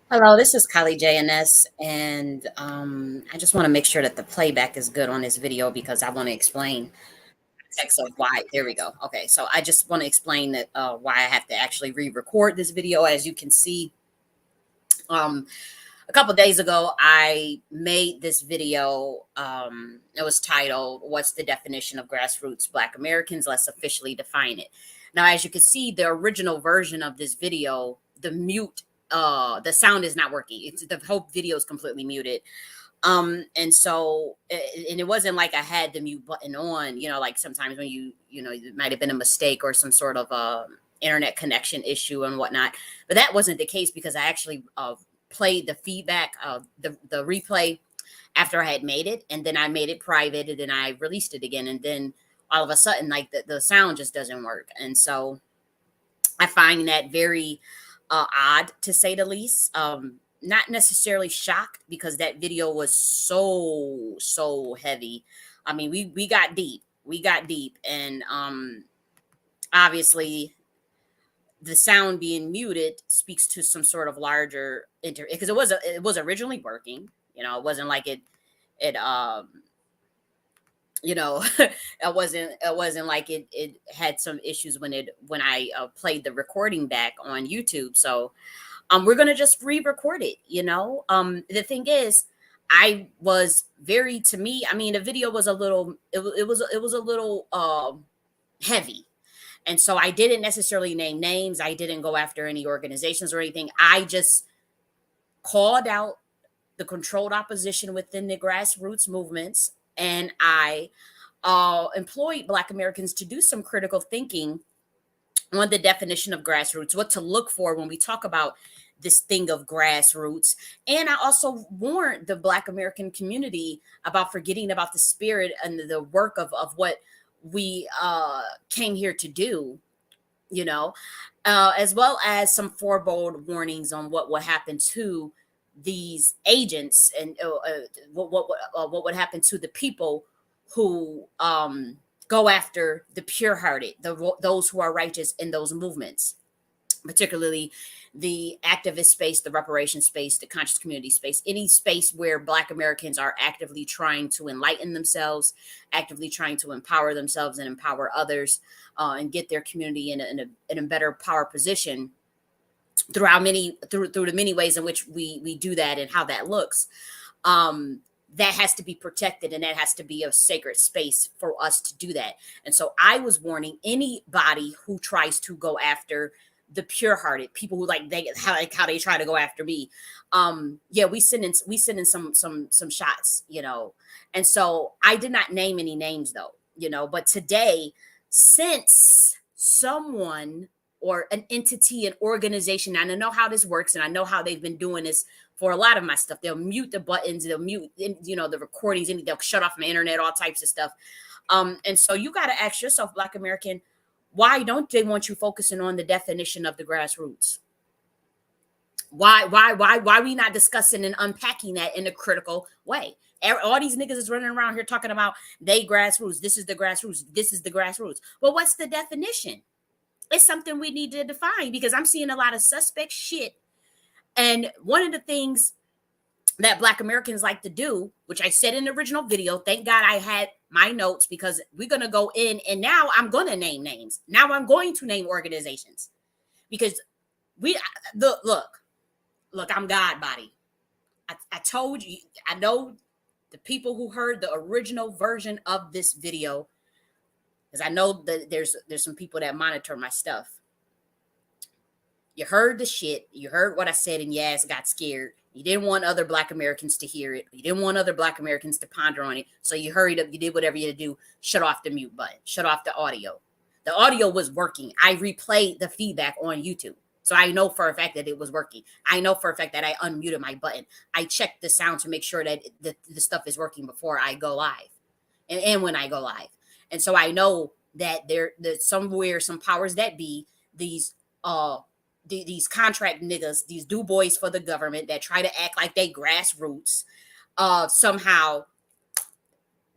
Hello, this is Kylie J.N.S. and I just want to make sure that the playback is good on this video because I want to explain text of why. There we go. Okay, so I just want to explain that why I have to actually re-record this video. As you can see, um, a couple days ago, I made this video. It was titled, "What's the definition of grassroots Black Americans? Let's officially define it." Now, as you can see, the original version of this video, the sound is not working. It's the whole video is completely muted. And so and it wasn't like I had the mute button on, like sometimes when it might have been a mistake or some sort of internet connection issue and whatnot. But that wasn't the case because I actually played the feedback of the replay after I had made it, and then I made it private, and then I released it again, and then all of a sudden, like the sound just doesn't work. And so I find that very odd, to say the least. Not necessarily shocked because that video was so heavy. I mean, we got deep. We got deep, and obviously the sound being muted speaks to some sort of larger because it was originally working. It wasn't like it it wasn't like it had some issues when I played the recording back on YouTube. So we're gonna just re-record it. The thing is, I was very to me. I mean, the video was a little. It was a little heavy, and so I didn't necessarily name names. I didn't go after any organizations or anything. I just called out the controlled opposition within the grassroots movements, and I employed Black Americans to do some critical thinking on the definition of grassroots, what to look for when we talk about this thing of grassroots. And I also warned the Black American community about forgetting about the spirit and the work of what we came here to do, you know, as well as some forebode warnings on what would happen to these agents and what would happen to the people who go after the pure-hearted, those who are righteous in those movements, particularly the activist space, the reparation space, the conscious community space, any space where Black Americans are actively trying to enlighten themselves, actively trying to empower themselves and empower others, and get their community in a better power position through the many ways in which we do that and how that looks. That has to be protected, and that has to be a sacred space for us to do that. And so I was warning anybody who tries to go after the pure-hearted people who how they try to go after me. Yeah, we send in some shots, and so I did not name any names though, but today, since someone or an entity, an organization, and I know how this works, and I know how they've been doing this for a lot of my stuff. They'll mute the buttons, they'll mute, the recordings, and they'll shut off my internet, all types of stuff. And so you got to ask yourself, Black American, why don't they want you focusing on the definition of the grassroots? Why we not discussing and unpacking that in a critical way? All these niggas is running around here talking about they grassroots. This is the grassroots. This is the grassroots. Well, what's the definition? It's something we need to define because I'm seeing a lot of suspect shit. And one of the things that Black Americans like to do, which I said in the original video, thank God I had my notes because we're going to go in and now I'm going to name names. Now I'm going to name organizations because look, I'm God body. I told you, I know the people who heard the original version of this video, because I know that there's some people that monitor my stuff. You heard the shit. You heard what I said, and your ass got scared. You didn't want other Black Americans to hear it. You didn't want other Black Americans to ponder on it. So you hurried up. You did whatever you had to do. Shut off the mute button. Shut off the audio. The audio was working. I replayed the feedback on YouTube. So I know for a fact that it was working. I know for a fact that I unmuted my button. I checked the sound to make sure that the stuff is working before I go live and when I go live. And so I know that there's somewhere, some powers that be, these contract niggas, these do boys for the government that try to act like they grassroots, somehow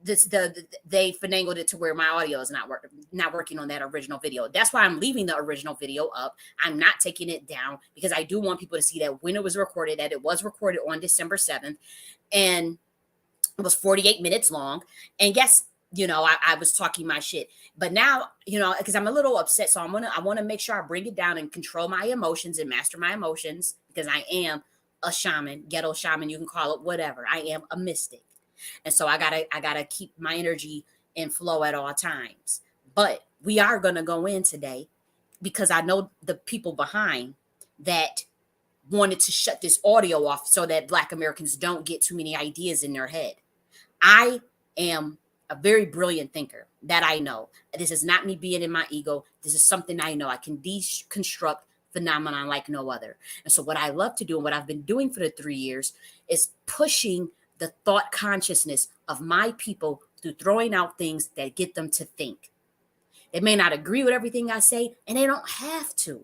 they finagled it to where my audio is not working on that original video. That's why I'm leaving the original video up. I'm not taking it down because I do want people to see that when it was recorded, that it was recorded on December 7th, and it was 48 minutes long. And yes, I was talking my shit, but now, because I'm a little upset, so I want to make sure I bring it down and control my emotions and master my emotions, because I am a shaman, ghetto shaman, you can call it whatever. I am a mystic. And so I gotta keep my energy in flow at all times. But we are gonna go in today because I know the people behind that wanted to shut this audio off so that Black Americans don't get too many ideas in their head. I am a very brilliant thinker. That I know. This is not me being in my ego. This is something I know. I can deconstruct phenomenon like no other. And so what I love to do, and what I've been doing for the 3 years, is pushing the thought consciousness of my people through throwing out things that get them to think. They may not agree with everything I say, and they don't have to.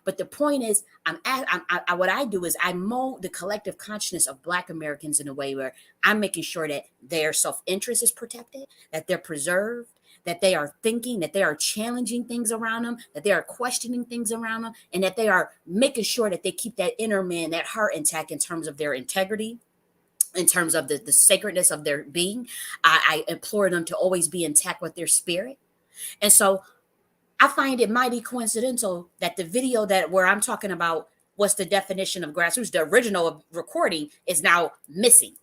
But the point is, what I do is I mold the collective consciousness of Black Americans in a way where I'm making sure that their self-interest is protected, that they're preserved, that they are thinking, that they are challenging things around them, that they are questioning things around them, and that they are making sure that they keep that inner man, that heart intact in terms of their integrity, in terms of the sacredness of their being. I implore them to always be intact with their spirit. And so I find it mighty coincidental that the video where I'm talking about what's the definition of grassroots, the original recording, is now missing.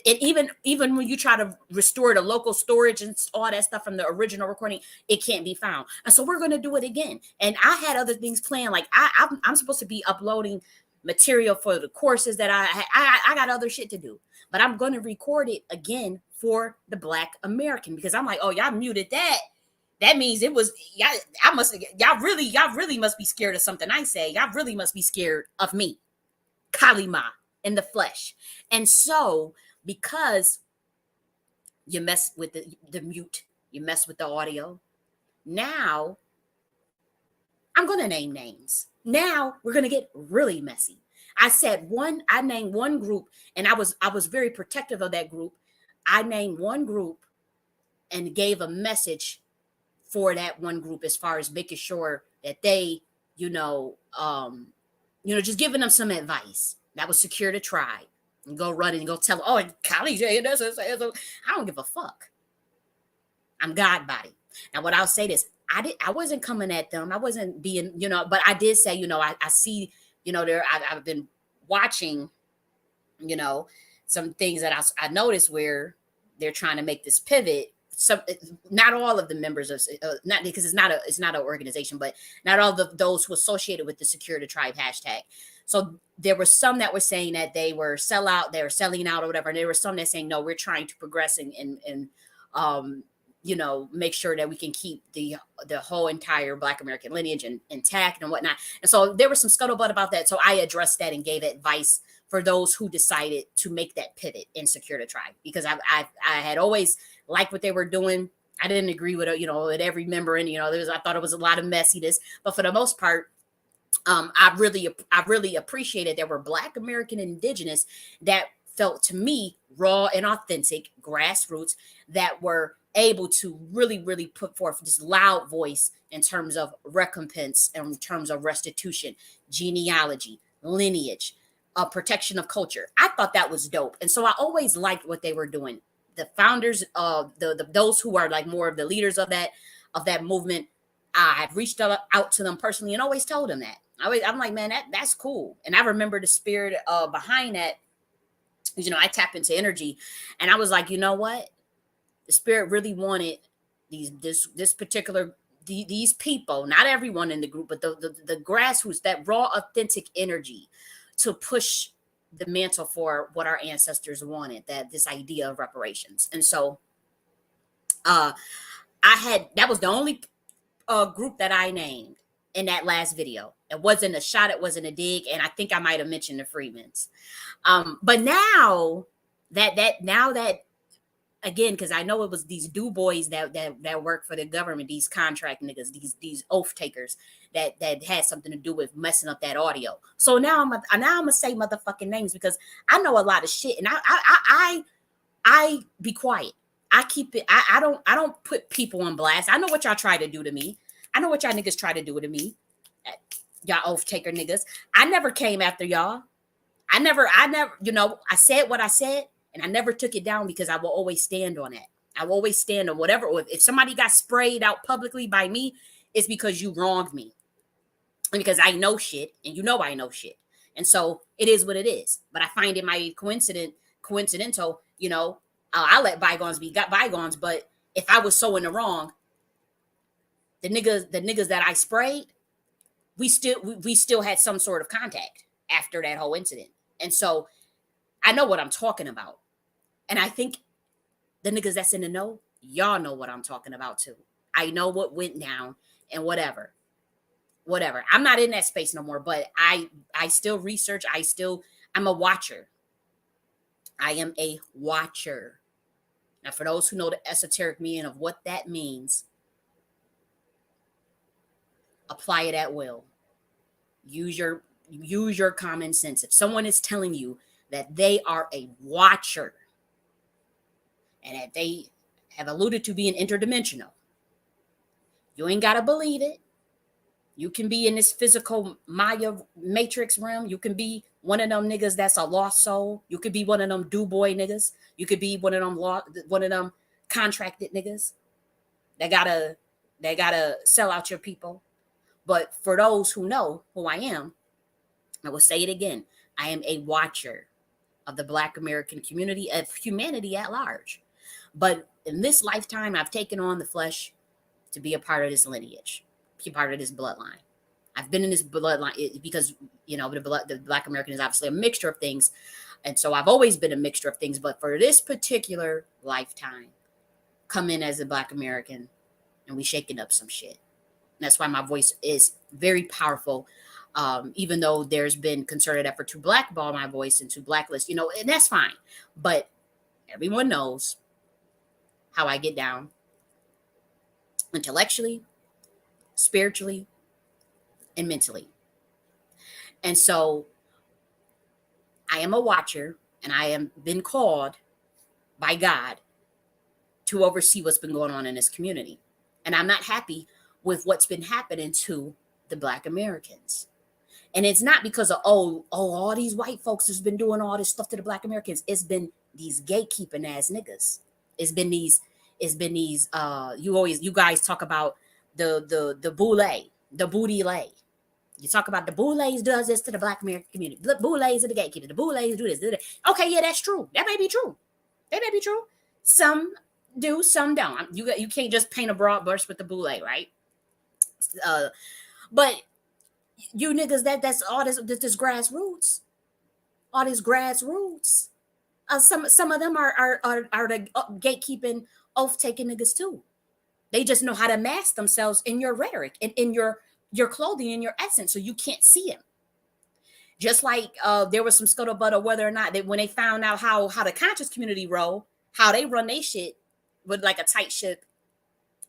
Even when you try to restore the local storage and all that stuff from the original recording, it can't be found. And so we're going to do it again. And I had other things planned. Like I'm supposed to be uploading material for the courses that I got other shit to do, but I'm going to record it again for the Black American, because I'm like, oh, y'all muted that. That means it was y'all really must be scared of something I say. Y'all really must be scared of me, Kalima, in the flesh. And so, because you mess with the mute, you mess with the audio, now I'm gonna name names. Now we're gonna get really messy. I named one group, and I was very protective of that group. I named one group and gave a message for that one group, as far as making sure that they, just giving them some advice. That was Secure the Tribe. And go run and go tell them, oh, and Kylie J.N.S. I don't give a fuck. I'm God body. Now, what I'll say this, I wasn't coming at them. I wasn't being, but I did say, I see, I've been watching, some things that I noticed where they're trying to make this pivot. Not all of the members of not because it's not an organization, but not all those who associated with the Secure the Tribe hashtag. So there were some that were saying that they were selling out or whatever, and there were some that saying no, we're trying to progress and make sure that we can keep the whole entire Black American lineage intact and whatnot. And so there was some scuttlebutt about that. So I addressed that and gave advice for those who decided to make that pivot and Secure the Tribe, because I had always liked what they were doing. I didn't agree with with every member, and I thought it was a lot of messiness, but for the most part, I really appreciated there were Black American indigenous that felt to me raw and authentic grassroots that were able to really put forth this loud voice in terms of recompense, in terms of restitution, genealogy, lineage, protection of culture. I thought that was dope. And so I always liked what they were doing. The founders of those who are like more of the leaders of that movement, I had reached out to them personally and always told them that. I'm like, man, that's cool. And I remember the spirit behind that. I tap into energy, and I was like, you know what? The spirit really wanted this particular these people, not everyone in the group, but the grassroots, that raw, authentic energy, to push the mantle for what our ancestors wanted, that this idea of reparations. And so that was the only group that I named in that last video. It wasn't a shot, it wasn't a dig, and I think I might have mentioned the Freedmans. But now that again, because I know it was these du boys that work for the government, these contract niggas, these oath takers that had something to do with messing up that audio. So now I'm gonna say motherfucking names, because I know a lot of shit, and I be quiet. I keep it. I don't put people on blast. I know what y'all try to do to me. I know what y'all niggas try to do to me. Y'all oath taker niggas. I never came after y'all. I never, I said what I said, and I never took it down because I will always stand on it. I will always stand on whatever. If somebody got sprayed out publicly by me, it's because you wronged me. And because I know shit, and I know shit. And so it is what it is. But I find it my coincidental, I let bygones be got bygones. But if I was so in the wrong, the niggas that I sprayed, we still had some sort of contact after that whole incident. And so I know what I'm talking about. And I think the niggas that's in the know, y'all know what I'm talking about too. I know what went down and whatever. Whatever. I'm not in that space no more, but I still research. I'm a watcher. I am a watcher. Now, for those who know the esoteric meaning of what that means, apply it at will. Use your common sense. If someone is telling you that they are a watcher and that they have alluded to being interdimensional, you ain't got to believe it. You can be in this physical Maya matrix realm. You can be one of them niggas that's a lost soul. You could be one of them do boy niggas. You could be one of them contracted niggas that gotta sell out your people. But for those who know who I am, I will say it again. I am a watcher of the Black American community, of humanity at large. But in this lifetime, I've taken on the flesh to be a part of this lineage, be a part of this bloodline. I've been in this bloodline because, the Black American is obviously a mixture of things. And so I've always been a mixture of things. But for this particular lifetime, come in as a Black American and we shaking up some shit. And that's why my voice is very powerful. Even though there's been concerted effort to blackball my voice and to blacklist, and that's fine. But everyone knows how I get down intellectually, spiritually, and mentally. And so I am a watcher, and I am been called by God to oversee what's been going on in this community. And I'm not happy with what's been happening to the Black Americans. And it's not because of, all these white folks has been doing all this stuff to the Black Americans. It's been these gatekeeping ass niggas. It's been these, you guys talk about the boule, the booty lay. You talk about the boulets does this to the Black American community. The boulets are the gatekeepers. The boulets do this, do that. Okay, yeah, that's true. That may be true. That may be true. Some do, some don't. You can't just paint a broad brush with the boule, right? But you niggas, that's all this grassroots. All this grassroots. Some of them are the gatekeeping, oath taking niggas too. They just know how to mask themselves in your rhetoric and in your clothing and your essence, so you can't see them. Just like there was some scuttlebutt of whether or not when they found out how the conscious community roll, how they run their shit with like a tight ship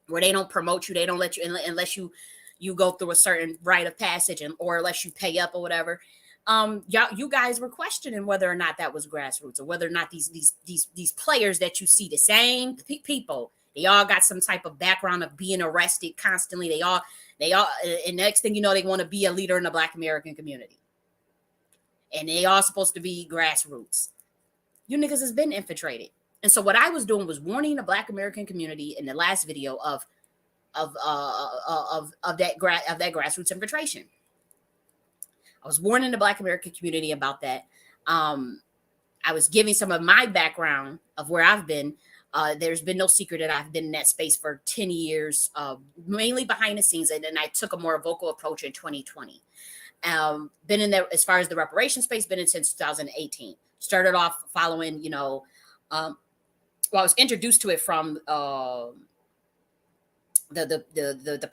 where they don't promote you, they don't let you unless you go through a certain rite of passage or unless you pay up or whatever. You guys were questioning whether or not that was grassroots, or whether or not these players that you see, the same people, they all got some type of background of being arrested constantly. They all, and next thing you know, they want to be a leader in the Black American community, and they all supposed to be grassroots. You niggas has been infiltrated. And so what I was doing was warning the Black American community in the last video of that grassroots infiltration. I was warning the Black American community about that. I was giving some of my background of where I've been. There's been no secret that I've been in that space for 10 years, mainly behind the scenes. And then I took a more vocal approach in 2020. Been in there as far as the reparation space, been in since 2018. Started off following, I was introduced to it from the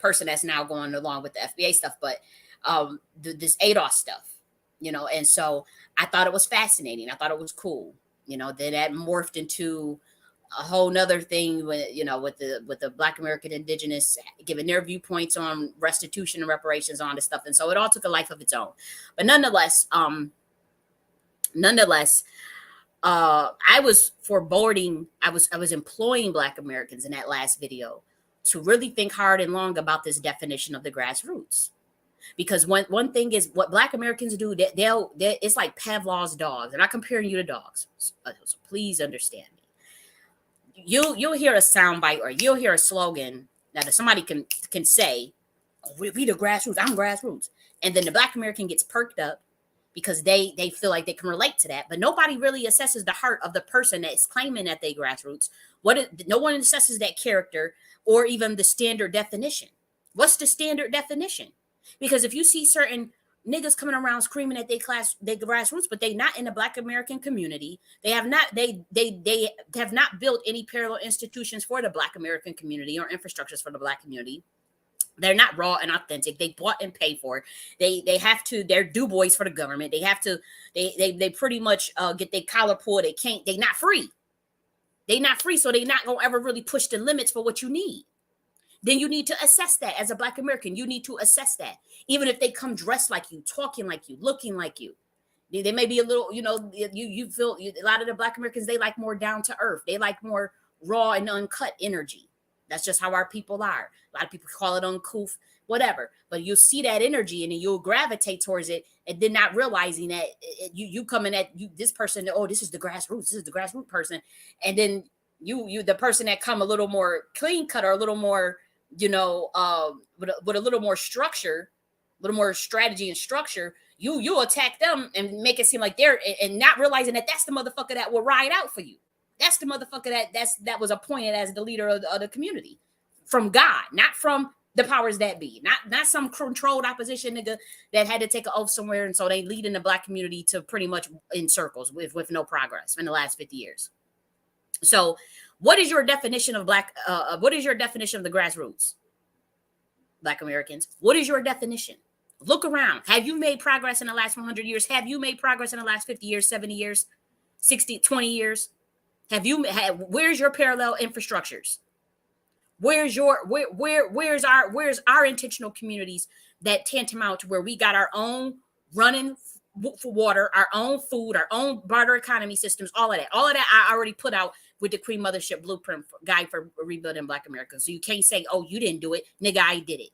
person that's now going along with the FBA stuff, but this ADOS stuff, and so I thought it was fascinating. I thought it was cool, then that morphed into a whole nother thing with the Black American Indigenous giving their viewpoints on restitution and reparations on this stuff. And so it all took a life of its own. But nonetheless, I was foreboding, I was employing Black Americans in that last video to really think hard and long about this definition of the grassroots. Because one thing is what Black Americans do, it's like Pavlov's dogs, and I'm comparing you to dogs. So please understand me. You'll hear a soundbite or you'll hear a slogan that somebody can say, oh, we the grassroots, I'm grassroots, and then the Black American gets perked up because they feel like they can relate to that, but nobody really assesses the heart of the person that's claiming that they grassroots. No one assesses that character or even the standard definition. What's the standard definition? Because if you see certain niggas coming around screaming that they grassroots, but they not in the Black American community. They have not they have not built any parallel institutions for the Black American community or infrastructures for the Black community. They're not raw and authentic. They bought and paid for it. They have to. They're do boys for the government. They have to. They pretty much get their collar pulled. They can't. They not free. They not free. So they not gonna ever really push the limits for what you need. Then you need to assess that as a Black American. You need to assess that. Even if they come dressed like you, talking like you, looking like you. They may be a little, you feel a lot of the Black Americans, they like more down to earth. They like more raw and uncut energy. That's just how our people are. A lot of people call it uncouth, whatever. But you'll see that energy and then you'll gravitate towards it, and then not realizing that you coming at this person, oh, this is the grassroots, this is the grassroots person. And then you the person that come a little more clean cut or a little more, with a little more structure, a little more strategy and structure, you attack them and make it seem like they're, and not realizing that that's the motherfucker that will ride out for you. That's the motherfucker that was appointed as the leader of the community from God, not from the powers that be, not some controlled opposition nigga that had to take an oath somewhere, and so they lead in the Black community to pretty much in circles with no progress in the last 50 years. So, what is your definition of Black? What is your definition of the grassroots, Black Americans? What is your definition? Look around. Have you made progress in the last 100 years? Have you made progress in the last 50 years, 70 years, 60, 20 years? Where's your parallel infrastructures? Where's our intentional communities that tantamount to where we got our own running for water, our own food, our own barter economy systems, all of that I already put out with the Cream Mothership Blueprint Guide for Rebuilding Black America. So you can't say, oh, you didn't do it. Nigga, I did it.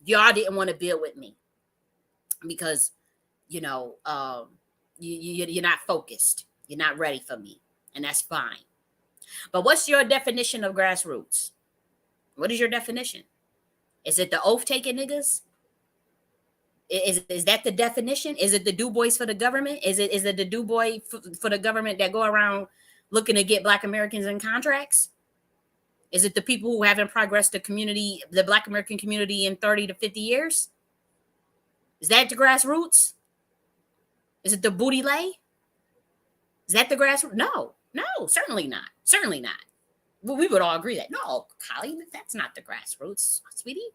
Y'all didn't want to build with me because, you're not focused. You're not ready for me. And that's fine. But what's your definition of grassroots? What is your definition? Is it the oath-taking niggas? Is that the definition? Is it the do boys for the government? Is it the do boy for the government that go around looking to get Black Americans in contracts? Is it the people who haven't progressed the Black American community in 30 to 50 years? Is that the grassroots? Is it the booty lay? Is that the grassroots? No, certainly not. Certainly not. Well, we would all agree that, no, Colleen, that's not the grassroots, sweetie.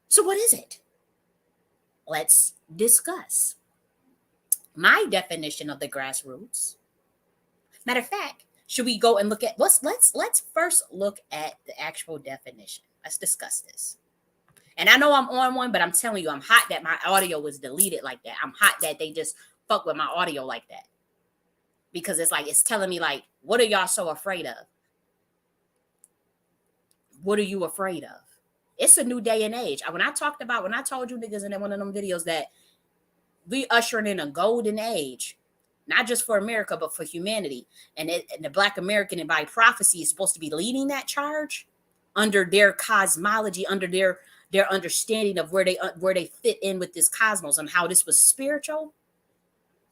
So what is it? Let's discuss. My definition of the grassroots. Matter of fact, should we go and look at let's first look at the actual definition. Let's discuss this. And I know I'm on one, but I'm telling you, I'm hot that my audio was deleted like that. I'm hot that they just fuck with my audio like that. Because it's telling me like, what are y'all so afraid of? What are you afraid of? It's a new day and age. When I told you niggas in one of them videos that we ushering in a golden age, not just for America, but for humanity. And the Black American, and by prophecy, is supposed to be leading that charge under their cosmology, under their understanding of where they fit in with this cosmos and how this was spiritual.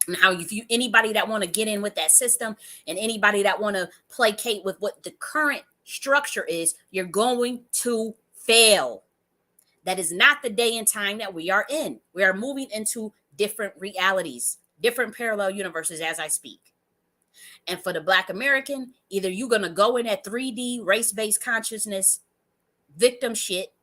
And how anybody that want to get in with that system and anybody that want to placate with what the current structure is, you're going to fail. That is not the day and time that we are in. We are moving into different realities, different parallel universes as I speak. And for the Black American, either you're going to go in that 3D race-based consciousness victim shit,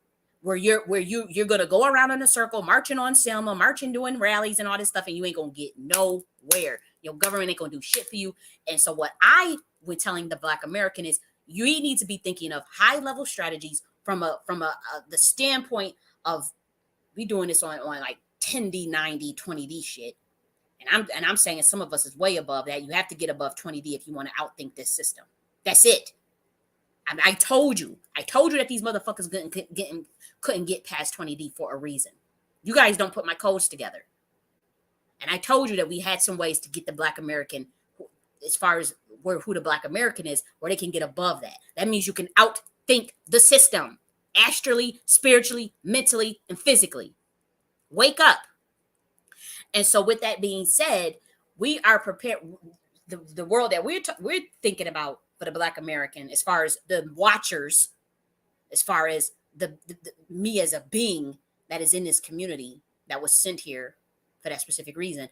where you're going to go around in a circle, marching on Selma, marching, doing rallies and all this stuff, and you ain't going to get nowhere. Your government ain't going to do shit for you. And so what I would telling the Black American is, you need to be thinking of high-level strategies from the standpoint of, we doing this on like 10D, 9D, 20D shit. And I'm saying some of us is way above that. You have to get above 20D if you want to outthink this system. That's it. I told you that these motherfuckers couldn't get past 20D for a reason. You guys don't put my codes together. And I told you that we had some ways to get the Black American, as far as who the Black American is, where they can get above that. That means you can outthink the system, astrally, spiritually, mentally, and physically. Wake up. And so with that being said, we are prepared. The world that we're thinking about for the Black American, as far as the watchers, as far as the me as a being that is in this community that was sent here for that specific reason.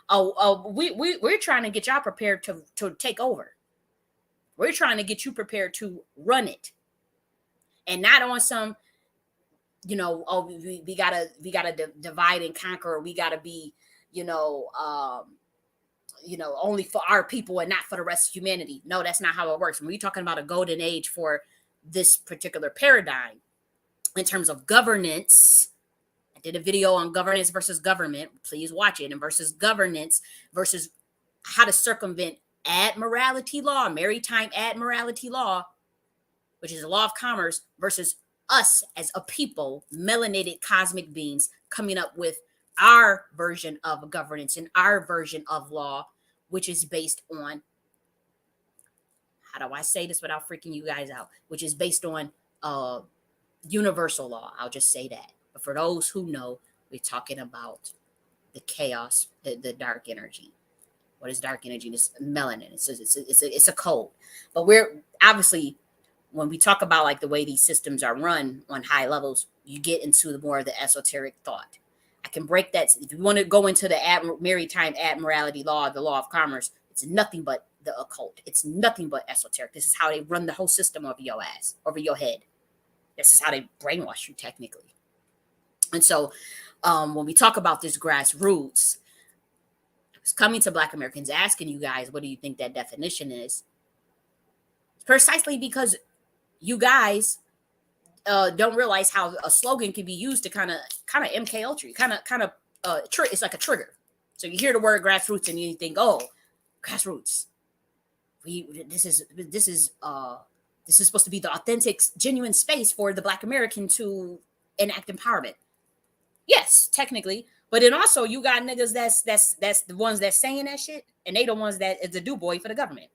We're trying to get y'all prepared to take over. We're trying to get you prepared to run it, and not on some, we gotta divide and conquer. We gotta be, only for our people and not for the rest of humanity. No, that's not how it works. When we're talking about a golden age for this particular paradigm in terms of governance, I did a video on governance versus government. Please watch it. And versus governance versus how to circumvent admiralty law, maritime admiralty law, which is the law of commerce, versus us as a people, melanated cosmic beings, coming up with our version of governance and our version of law, which is based on, how do I say this without freaking you guys out, which is based on universal law. I'll just say that. But for those who know, we're talking about the chaos, the dark energy. What is dark energy? It's melanin. It's a code. But we're obviously, when we talk about like the way these systems are run on high levels, you get into more of the esoteric thought. I can break that. If you want to go into the maritime admiralty law, the law of commerce, it's nothing but the occult. It's nothing but esoteric. This is how they run the whole system over your ass, over your head. This is how they brainwash you, technically. And so when we talk about this grassroots, it's coming to Black Americans, asking you guys, what do you think that definition is? Precisely because you guys don't realize how a slogan can be used to kind of MK Ultra, it's like a trigger. So you hear the word grassroots and you think, oh, grassroots. This is supposed to be the authentic, genuine space for the Black American to enact empowerment. Yes, technically, but then also you got niggas that's the ones that's saying that shit, and they the ones that is the do boy for the government.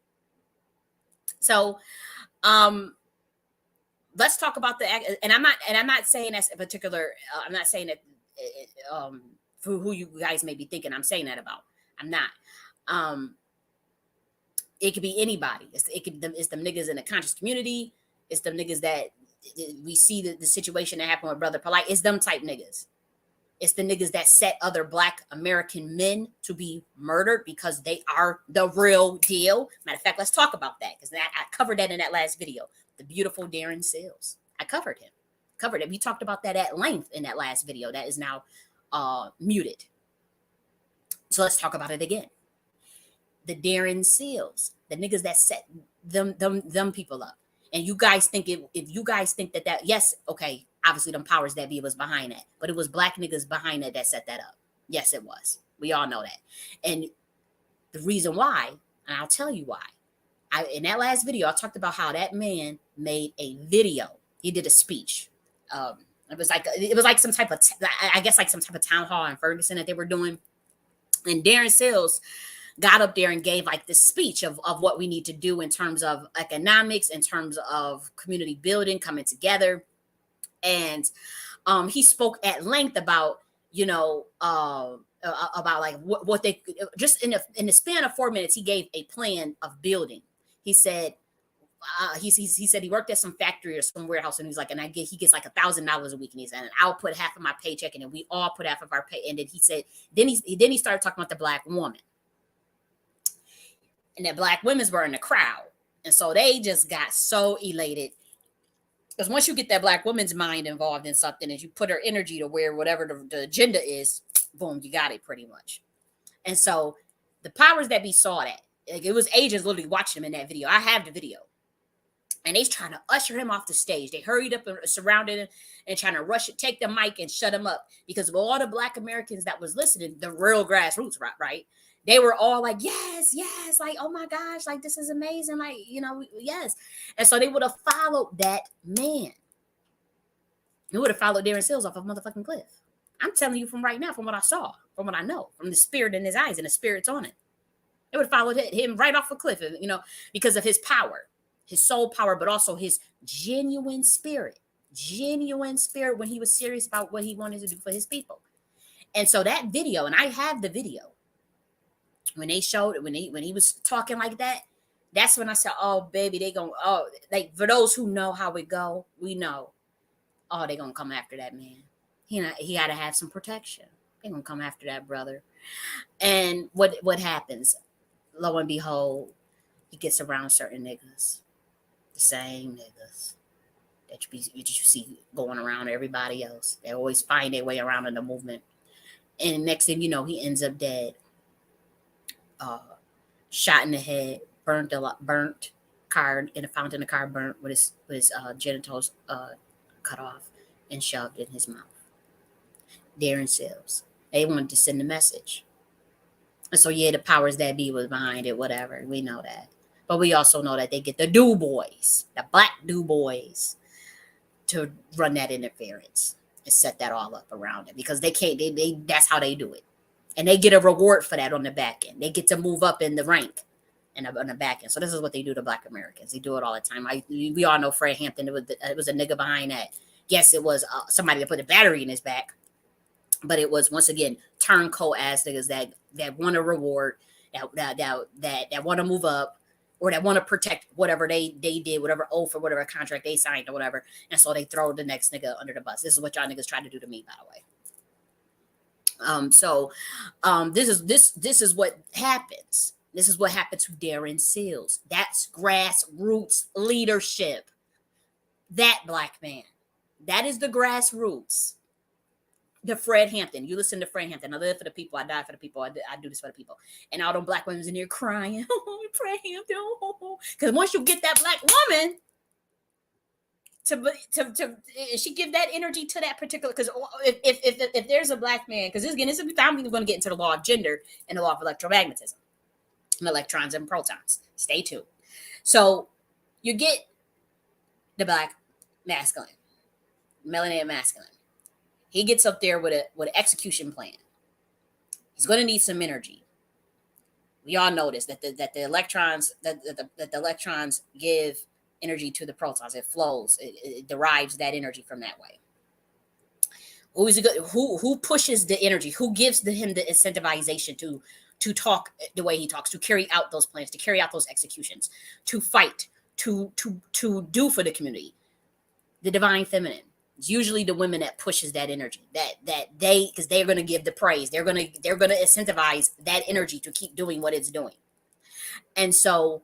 So, let's talk about and I'm not saying that's a particular. I'm not saying that for who you guys may be thinking I'm saying that about. I'm not. It could be anybody. It's them niggas in the conscious community. It's them niggas that we see the situation that happened with Brother Polite. It's them type niggas. It's the niggas that set other Black American men to be murdered because they are the real deal. Matter of fact, let's talk about that, because I covered that in that last video. The beautiful Darren Sills. I covered him. We talked about that at length in that last video. That is now muted. So let's talk about it again. The Darren Sills, the niggas that set them people up. And you guys think if you guys think that yes, okay, obviously them powers that be was behind that, but it was Black niggas behind that set that up. Yes, it was. We all know that. And the reason why, and I'll tell you why. In that last video, I talked about how that man made a video. He did a speech. It was like some type of, I guess like some type of town hall in Ferguson that they were doing. And Darren Sills got up there and gave like this speech of what we need to do in terms of economics, in terms of community building, coming together. And he spoke at length about, about like what they just in the span of 4 minutes, he gave a plan of building. He said, he said he worked at some factory or some warehouse, and he's like, and he gets like $1,000 a week, and he said, and I'll put half of my paycheck, and then we all put half of our pay. And then he said, then he started talking about the Black woman, and that Black women's were in the crowd, and so they just got so elated. Because once you get that Black woman's mind involved in something, and you put her energy to where whatever the agenda is, boom, you got it pretty much. And so the powers that be saw that. Like, it was agents literally watching him in that video. I have the video. and they trying to usher him off the stage. They hurried up and surrounded him and trying to rush it, take the mic and shut him up, because of all the Black Americans that was listening, the real grassroots, right? They were all like, yes, yes, like, oh my gosh, like, this is amazing, like, yes. And so they would have followed that man. They would have followed Darren Sills off a motherfucking cliff. I'm telling you from right now, from what I saw, from what I know, from the spirit in his eyes and the spirits on it. They would have followed him right off a cliff, because of his power, his soul power, but also his genuine spirit when he was serious about what he wanted to do for his people. And so that video, and I have the video, when they showed it, when he was talking like that, that's when I said, oh baby, they gonna, oh, like, for those who know how it go, we know, oh, they gonna come after that man. He had to have some protection. They gonna come after that brother. And what happens? Lo and behold, he gets around certain niggas, the same niggas that you see going around everybody else. They always find their way around in the movement. And next thing you know, he ends up dead, shot in the head, burnt, car in the fountain of car, burnt with his genitals cut off and shoved in his mouth. Darren Sills. They wanted to send a message. And so, yeah, the powers that be was behind it, whatever. We know that. But we also know that they get the Du Bois, the Black Du Bois, to run that interference and set that all up around it, because they can't, that's how they do it. And they get a reward for that on the back end. They get to move up in the rank and on the back end. So this is what they do to Black Americans. They do it all the time. We all know Fred Hampton. It was a nigga behind that. Yes, it was somebody that put a battery in his back. But it was, once again, turncoat ass niggas that want a reward, that want to move up, or that want to protect whatever they did, whatever oath or whatever contract they signed or whatever. And so they throw the next nigga under the bus. This is what y'all niggas tried to do to me, by the way. This is what happens. This is what happened to Darren Sills. That's grassroots leadership. That Black man. That is the grassroots. The Fred Hampton. You listen to Fred Hampton. I live for the people. I die for the people. I do this for the people. And all them Black women's in here crying. Oh, Fred Hampton. Because once you get that Black woman to she give that energy to that particular, because if there's a Black man, because this is I'm going to get into the law of gender and the law of electromagnetism and electrons and protons. Stay tuned. So you get the Black masculine, melanated masculine. He gets up there with an execution plan. He's going to need some energy. We all know this, that the electrons that the electrons give energy to the protons. It flows. It derives that energy from that way. Who pushes the energy? Who gives him the incentivization to talk the way he talks, to carry out those plans, to carry out those executions, to fight, to do for the community? The divine feminine. It's usually the women that pushes that energy, because they're going to give the praise. They're going to incentivize that energy to keep doing what it's doing. And so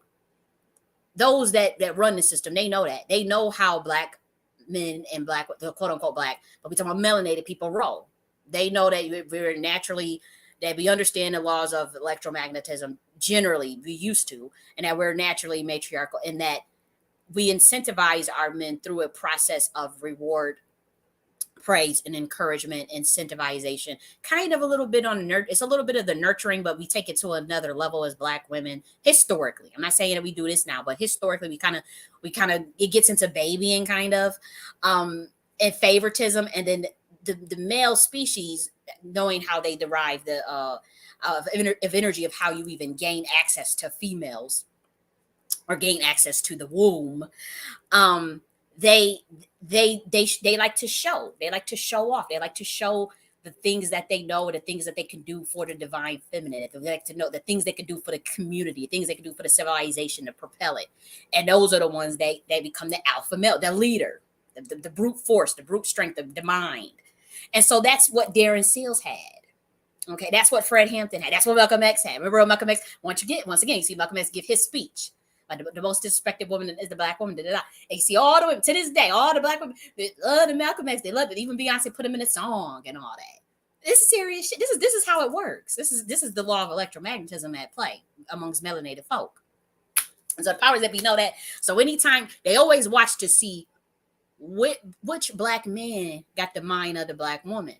those that run the system, they know that. They know how Black men and Black, the quote unquote Black, but we talk about melanated people roll. They know that we're naturally, that we understand the laws of electromagnetism generally, we used to, and that we're naturally matriarchal, and that we incentivize our men through a process of reward, praise, and encouragement, incentivization, kind of a little bit on it's a little bit of the nurturing, but we take it to another level as Black women historically. I'm not saying that we do this now, but historically we kind of it gets into babying kind of, and favoritism, and then the male species, knowing how they derive the of energy, of how you even gain access to females or gain access to the womb. They like to show. They like to show off. They like to show the things that they know, the things that they can do for the divine feminine. They like to know the things they can do for the community, things they can do for the civilization to propel it. And those are the ones they become the alpha male, the leader, the brute force, the brute strength, the mind. And so that's what Darren Sills had. Okay, that's what Fred Hampton had. That's what Malcolm X had. Remember Malcolm X? Once again, you see Malcolm X give his speech. The most disrespected woman is the Black woman. And you see all the women, to this day, all the Black women, they love the Malcolm X. They love it. Even Beyonce put him in a song and all that. This serious shit. This is how it works. This is the law of electromagnetism at play amongst melanated folk. And so the powers that be know that. So anytime they always watch to see which black man got the mind of the black woman.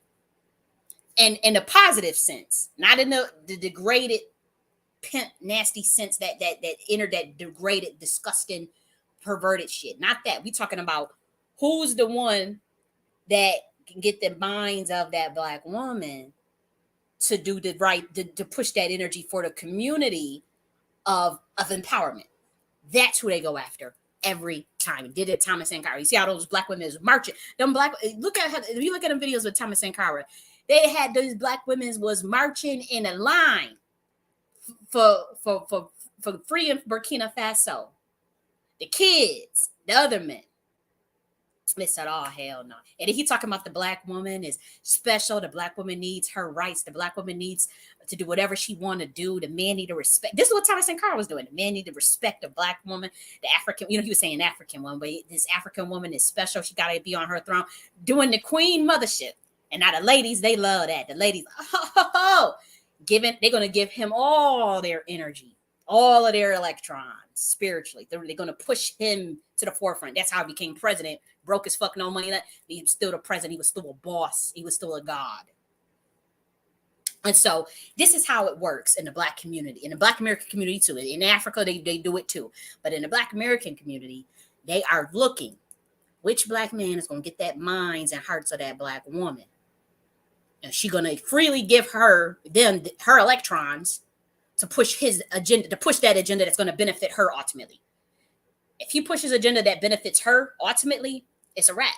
And in a positive sense, not in the degraded, pimp, nasty sense that entered that degraded, disgusting, perverted shit. Not that. We talking about who's the one that can get the minds of that black woman to do the right, to push that energy for the community of empowerment. That's who they go after every time. Did it Thomas Sankara. You see how those black women is marching. Them black, look at how, if you look at them videos with Thomas Sankara, they had those black women was marching in a line for free in Burkina Faso. The kids, the other men. They said, oh, hell no. And then he talking about the black woman is special. The black woman needs her rights. The black woman needs to do whatever she want to do. The man need to respect. This is what Thomas Sankara was doing. The man need to respect the black woman. The African, he was saying African woman, but this African woman is special. She got to be on her throne. Doing the queen mothership. And now the ladies, they love that. The ladies, they're going to give him all their energy, all of their electrons spiritually. They're going to push him to the forefront. That's how he became president. Broke his fuck no money. He was still the president. He was still a boss. He was still a god. And so this is how it works in the black community, in the black American community too. In Africa, they do it too. But in the black American community, they are looking which black man is going to get that minds and hearts of that black woman. And she's going to freely give her electrons to push his agenda, to push that agenda that's going to benefit her ultimately. If he pushes agenda that benefits her ultimately, it's a wrap.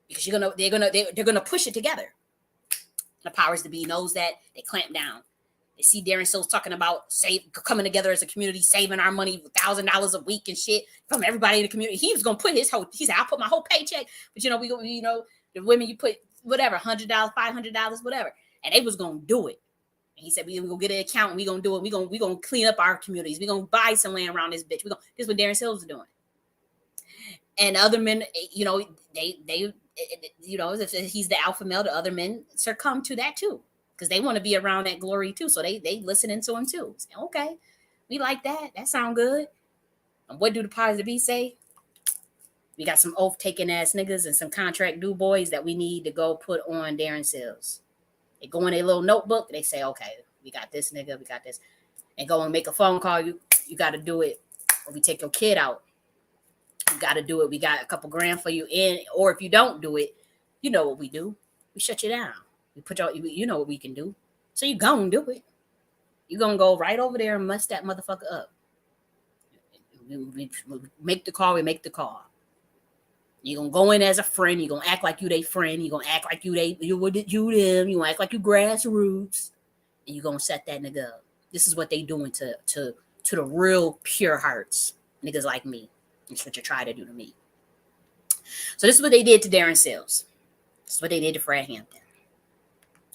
Because they're gonna push it together. The powers to be knows that. They clamp down. They see Darren Sills talking about coming together as a community, saving our money, $1,000 a week and shit from everybody in the community. He was gonna put he said, I'll put my whole paycheck, but the women, you put whatever, $100, $500, whatever, and they was gonna do it. And he said, we're gonna get an account and we're gonna do it. We're gonna clean up our communities. We're gonna buy some land around this bitch. This is what Darren Sills is doing. And other men, they if he's the alpha male, the other men succumb to that too, because they want to be around that glory too. So they listening to him too. Say, okay, we like that. That sound good. And what do the powers that be say? We got some oath taking ass niggas and some contract do boys that we need to go put on Darren Sills. They go in a little notebook. They say, okay, we got this nigga, we got this, and go and make a phone call. You got to do it, or we take your kid out. You got to do it. We got a couple grand for you in, or if you don't do it, you know what we do. We shut you down. We put you know what we can do. So you gonna do it. You gonna go right over there and mess that motherfucker up. We make the call. We make the call. You gonna go in as a friend. You gonna act like you they friend. You gonna act like you them. You gonna act like you grassroots, and you gonna set that nigga up. This is what they doing to the real pure hearts, niggas like me. That's what you try to do to me. So this is what they did to Darren Sills. This is what they did to Fred Hampton.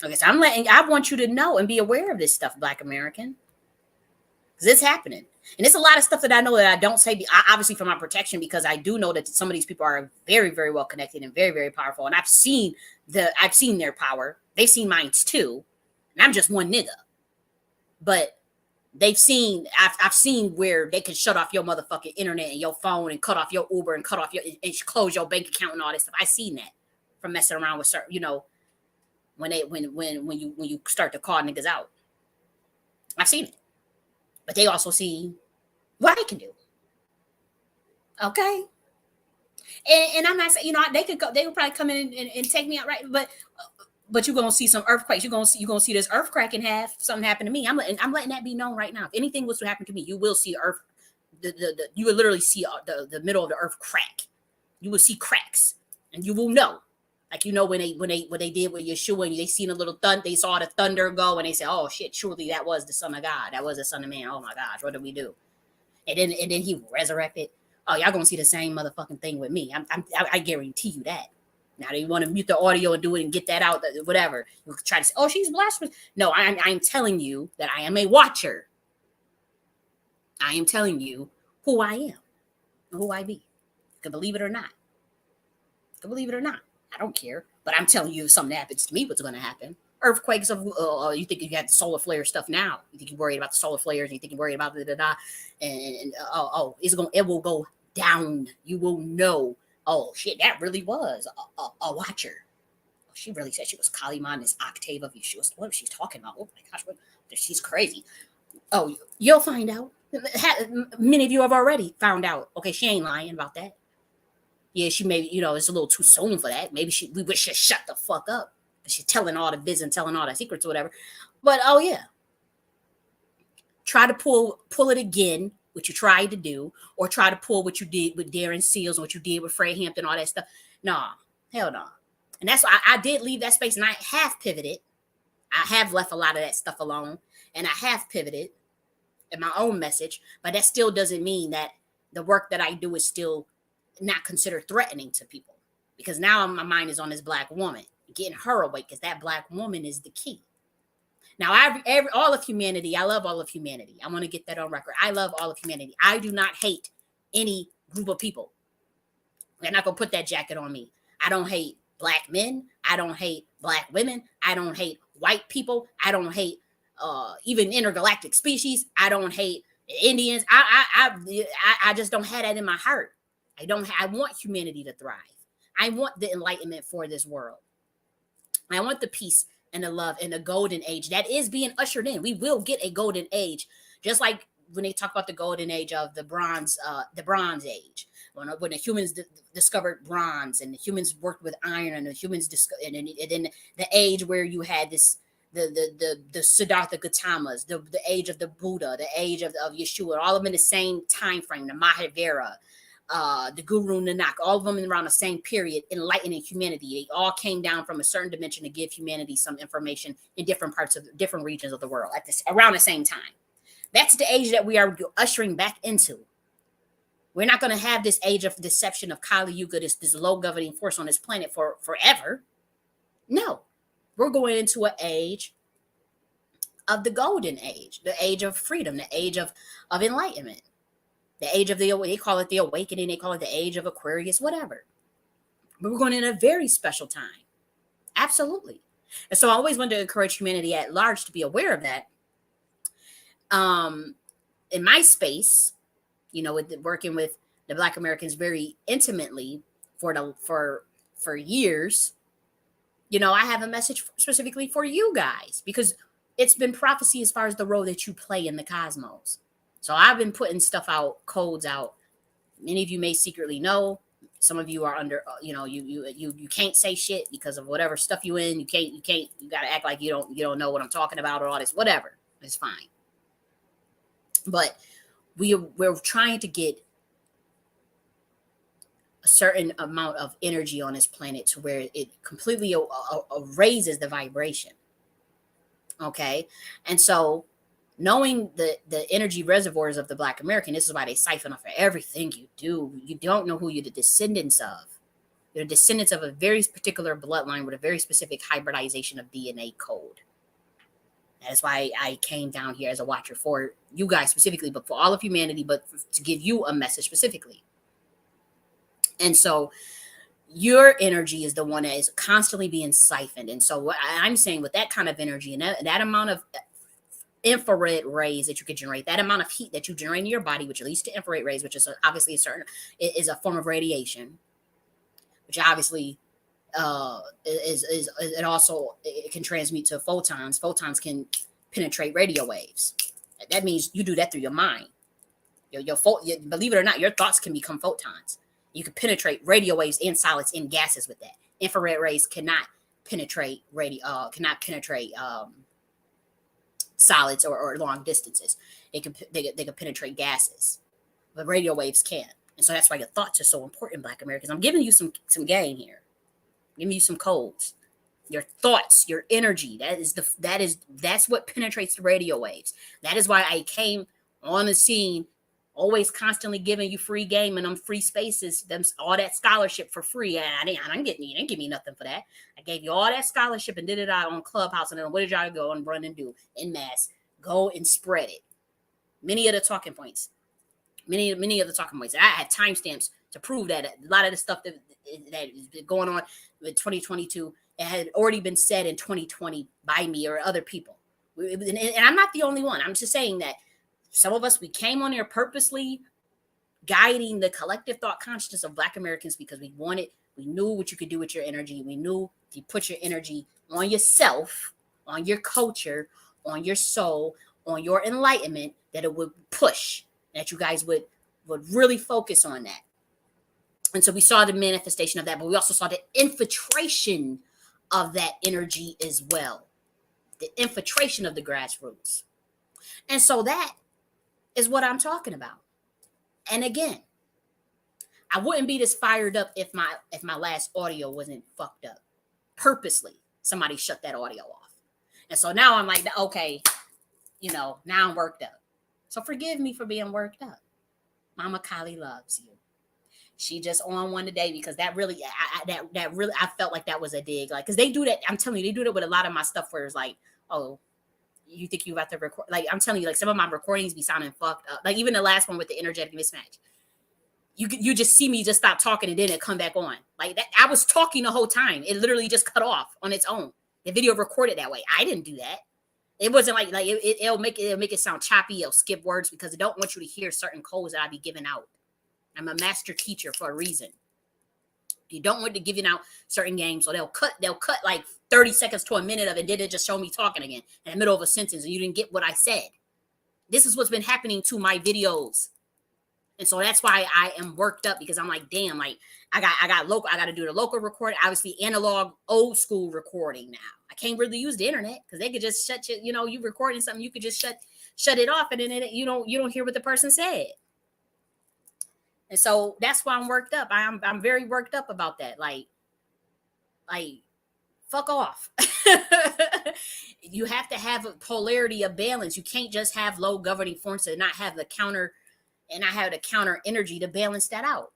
Okay, so I want you to know and be aware of this stuff, Black American. Because it's happening. And there's a lot of stuff that I know that I don't say, obviously for my protection, because I do know that some of these people are very, very well connected and very, very powerful. And I've seen their power. They've seen mine too. And I'm just one nigga. But I've seen where they can shut off your motherfucking internet and your phone and cut off your Uber and and close your bank account and all this stuff. I've seen that from messing around with certain, when you start to call niggas out. I've seen it. But they also see what I can do. Okay. And I'm not saying, they could probably come in and take me out, right? But you're gonna see some earthquakes. You're gonna see this earth crack in half. Something happened to me. I'm letting that be known right now. If anything was to happen to me, you will see earth. You will literally see the middle of the earth crack. You will see cracks, and you will know. Like when they did with Yeshua, and they seen a little they saw the thunder go, and they said, "Oh shit! Surely that was the Son of God. That was the Son of Man. Oh my gosh, what did we do?" And then he resurrected. Oh, y'all gonna see the same motherfucking thing with me. I guarantee you that. Now they want to mute the audio and do it and get that out, whatever. You try to say, "Oh, she's blasphemous." No, I'm telling you that I am a watcher. I am telling you who I am, who I be. You can believe it or not. You can believe it or not. I don't care. But I'm telling you, if something happens to me, what's going to happen? earthquakes of you think you got the solar flare stuff now. You think you're worried about the solar flares, and you think you're worried about and it will go down. You will know. Oh shit, that really was a watcher. She really said she was Kaliman this octave of you. She was, what was she talking about? Oh my gosh, she's crazy. Oh, you'll find out. Many of you have already found out. Okay, she ain't lying about that. Yeah, she may, it's a little too soon for that. Maybe we wish she shut the fuck up. She's telling all the business, telling all the secrets or whatever. But oh yeah, try to pull it again, what you tried to do, or try to pull what you did with Darren Seals, what you did with Fred Hampton, all that stuff. Nah, hell no. And that's why I did leave that space, and I have pivoted. I have left a lot of that stuff alone, and I have pivoted in my own message, but that still doesn't mean that the work that I do is still not considered threatening to people, because now my mind is on this black woman, getting her awake, because that black woman is the key. Now, all of humanity, I love all of humanity. I want to get that on record. I love all of humanity. I do not hate any group of people. They're not going to put that jacket on me. I don't hate black men. I don't hate black women. I don't hate white people. I don't hate even intergalactic species. I don't hate Indians. I just don't have that in my heart. I want humanity to thrive. I want the enlightenment for this world. I want the peace and the love and the golden age that is being ushered in. We will get a golden age, just like when they talk about the golden age of the bronze age, when the humans discovered bronze, and the humans worked with iron, and the humans and then the age where you had this the Siddhartha Gautamas, the age of the Buddha, the age of Yeshua, all of them in the same time frame, the Mahavira, the Guru Nanak, all of them around the same period, enlightening humanity. They all came down from a certain dimension to give humanity some information in different parts of different regions of the world around the same time. That's the age that we are ushering back into. We're not going to have this age of deception of Kali Yuga, this low governing force on this planet for forever. No, we're going into an age of the golden age, the age of freedom, the age of enlightenment. The age of they call it the awakening, they call it the age of Aquarius, whatever. But we're going in a very special time. Absolutely. And so I always want to encourage humanity at large to be aware of that. In my space, with working with the Black Americans very intimately for years, I have a message specifically for you guys, because it's been prophecy as far as the role that you play in the cosmos. So I've been putting stuff out, codes out. Many of you may secretly know. Some of you are under, you can't say shit because of whatever stuff you in. You got to act like you don't know what I'm talking about or all this, whatever. It's fine. But we're trying to get a certain amount of energy on this planet to where it completely raises the vibration. Okay. And so knowing the energy reservoirs of the Black American, this is why they siphon off everything you do. You don't know who you're the descendants of. You're the descendants of a very particular bloodline with a very specific hybridization of DNA code. That's why I came down here as a watcher for you guys specifically, but for all of humanity, but to give you a message specifically. And so your energy is the one that is constantly being siphoned. And so what I'm saying, with that kind of energy and that amount of infrared rays that you could generate, that amount of heat that you generate in your body, which leads to infrared rays, which is obviously is a form of radiation, which obviously it also can transmute to photons. Photons can penetrate radio waves. That means you do that through your mind. Believe it or not, your thoughts can become photons. You can penetrate radio waves in solids, in gases with that. Infrared rays cannot penetrate solids or long distances. They can penetrate gases, but radio waves can't. And so that's why your thoughts are so important, Black Americans. I'm giving you some game here. I'm giving you some codes. Your thoughts, your energy, that's what penetrates the radio waves. That is why I came on the scene, always constantly giving you free game and them free spaces, all that scholarship for free. And you didn't give me nothing for that. I gave you all that scholarship and did it out on Clubhouse. And then what did y'all go and run and do in mass? Go and spread it. Many of the talking points. I had timestamps to prove that a lot of the stuff that is going on with 2022 It had already been said in 2020 by me or other people. And I'm not the only one. I'm just saying that some of us, we came on here purposely guiding the collective thought consciousness of Black Americans because we knew what you could do with your energy. We knew if you put your energy on yourself, on your culture, on your soul, on your enlightenment, that it would push, that you guys would really focus on that. And so we saw the manifestation of that, but we also saw the infiltration of that energy as well. The infiltration of the grassroots. And so that is what I'm talking about. And again, I wouldn't be this fired up if my last audio wasn't fucked up. Purposely, somebody shut that audio off. And so now I'm like, okay, now I'm worked up. So forgive me for being worked up. Mama Kali loves you. She just on one today because that really, I felt like that was a dig. Like, because they do that. I'm telling you, they do that with a lot of my stuff where it's like, oh, you think you about to record? Like, I'm telling you, like some of my recordings be sounding fucked up. Like even the last one with the energetic mismatch. You just see me just stop talking and then it come back on. Like that, I was talking the whole time. It literally just cut off on its own. The video recorded that way. I didn't do that. It wasn't like it'll make it sound choppy. It'll skip words because it don't want you to hear certain codes that I be giving out. I'm a master teacher for a reason. You don't want to giving out certain games, so they'll cut like 30 seconds to a minute of it. Then it just show me talking again in the middle of a sentence, and you didn't get what I said. This is what's been happening to my videos. And so that's why I am worked up because I'm like, damn, like I got to do the local recording, obviously analog, old school recording now. I can't really use the internet because they could just shut you recording something, you could just shut it off and then you don't hear what the person said. And so that's why I'm worked up. I'm very worked up about that. Like fuck off. You have to have a polarity of balance. You can't just have low governing force and not have the counter energy to balance that out.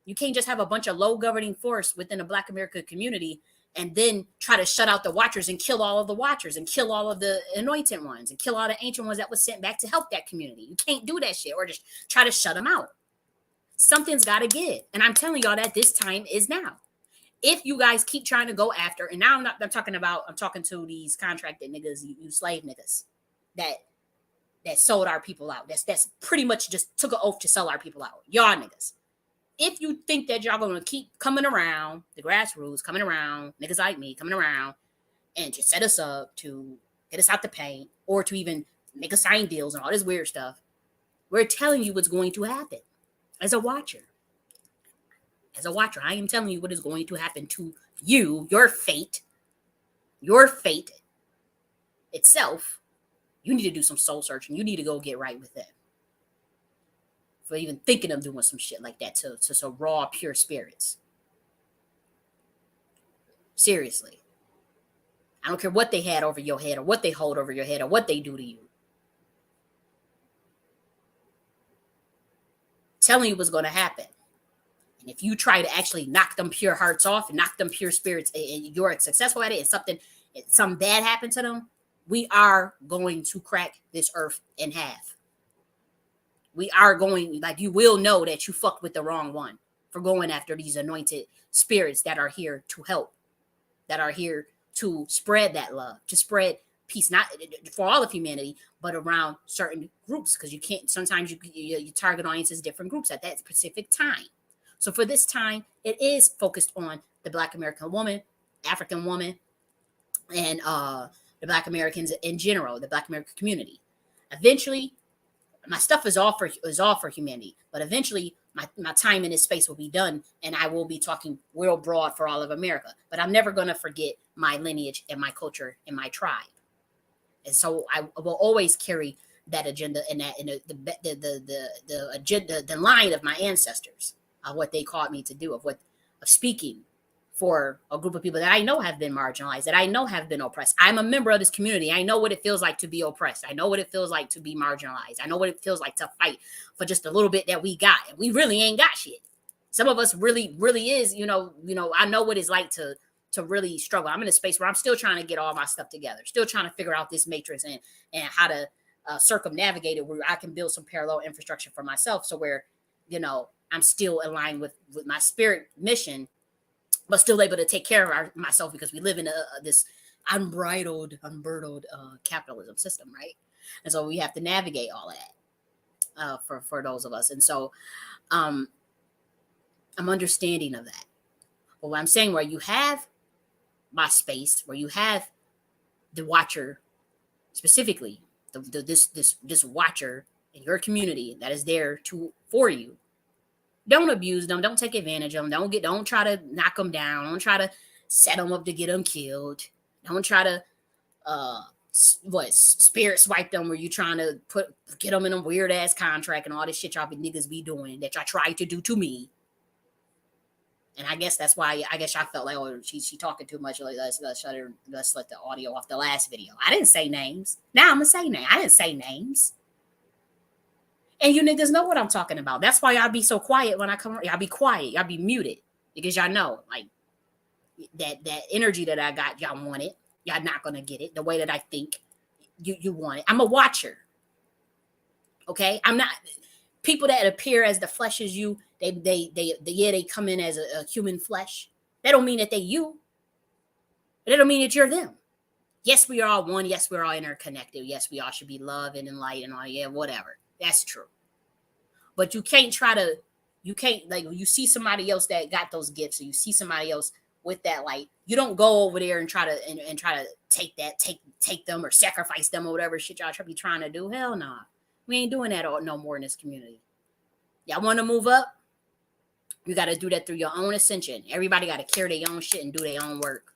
You can't just have a bunch of low governing force within the Black American community and then try to shut out the watchers and kill all of the watchers and kill all of the anointed ones and kill all the ancient ones that was sent back to help that community. You can't do that shit or just try to shut them out. Something's got to give. And I'm telling y'all that this time is now. If you guys keep trying to go after, and now I'm talking to these contracted niggas, you slave niggas that sold our people out. That's pretty much just took an oath to sell our people out. Y'all niggas. If you think that y'all gonna keep coming around, the grassroots coming around, niggas like me coming around, and just set us up to get us out the paint, or to even make us sign deals and all this weird stuff, we're telling you what's going to happen. As a watcher, I am telling you what is going to happen to you, your fate itself. You need to do some soul searching. You need to go get right with it. For even thinking of doing some shit like that to some raw, pure spirits. Seriously. I don't care what they had over your head or what they hold over your head or what they do to you. Telling you what's going to happen. And if you try to actually knock them pure hearts off and knock them pure spirits and you're successful at it and something bad happened to them, we are going to crack this earth in half. We are going, like, you will know that you fucked with the wrong one for going after these anointed spirits that are here to help, that are here to spread that love, to spread peace, not for all of humanity, but around certain groups, because you can't, sometimes you target audiences, different groups at that specific time. So for this time, it is focused on the Black American woman, African woman, and the Black Americans in general, the Black American community. Eventually, my stuff is all for humanity, but eventually my time in this space will be done, and I will be talking real broad for all of America. But I'm never going to forget my lineage and my culture and my tribe. And so I will always carry that agenda and the agenda, the line of my ancestors, of what they called me to do, of speaking for a group of people that I know have been marginalized, that I know have been oppressed. I'm a member of this community. I know what it feels like to be oppressed. I know what it feels like to be marginalized. I know what it feels like to fight for just a little bit that we got. And we really ain't got shit. Some of us really, really is, I know what it's like to really struggle. I'm in a space where I'm still trying to get all my stuff together, still trying to figure out this matrix and how to circumnavigate it, where I can build some parallel infrastructure for myself. So where, I'm still aligned with my spirit mission, but still able to take care of myself because we live in this unbridled capitalism system, right? And so we have to navigate all of that for those of us. And so I'm understanding of that. But what I'm saying, where you have my space, where you have the watcher specifically, this watcher in your community that is there for you, don't abuse them, don't take advantage of them, don't try to knock them down, don't try to set them up to get them killed, don't try to spirit swipe them, where you trying to get them in a weird ass contract and all this shit y'all be niggas be doing that y'all tried to do to me. And I guess that's why I felt like, oh, she talking too much. Like, let's shut her. Let's let the audio off the last video. I didn't say names. Now I'm gonna say names. I didn't say names. And you niggas know what I'm talking about. That's why y'all be so quiet when I come. Y'all be quiet. Y'all be muted because y'all know, like, that energy that I got. Y'all want it. Y'all not gonna get it the way that I think you want it. I'm a watcher. Okay, I'm not. People that appear as the flesh as you, they come in as a human flesh. That don't mean that they you. That don't mean that you're them. Yes, we are all one. Yes, we're all interconnected. Yes, we all should be loved and enlightened and all. Yeah, whatever. That's true. But you can't like, when you see somebody else that got those gifts, or you see somebody else with that light, you don't go over there and try to take them or sacrifice them or whatever shit y'all be trying to do. Hell nah. We ain't doing that no more in this community. Y'all want to move up? You got to do that through your own ascension. Everybody got to carry their own shit and do their own work.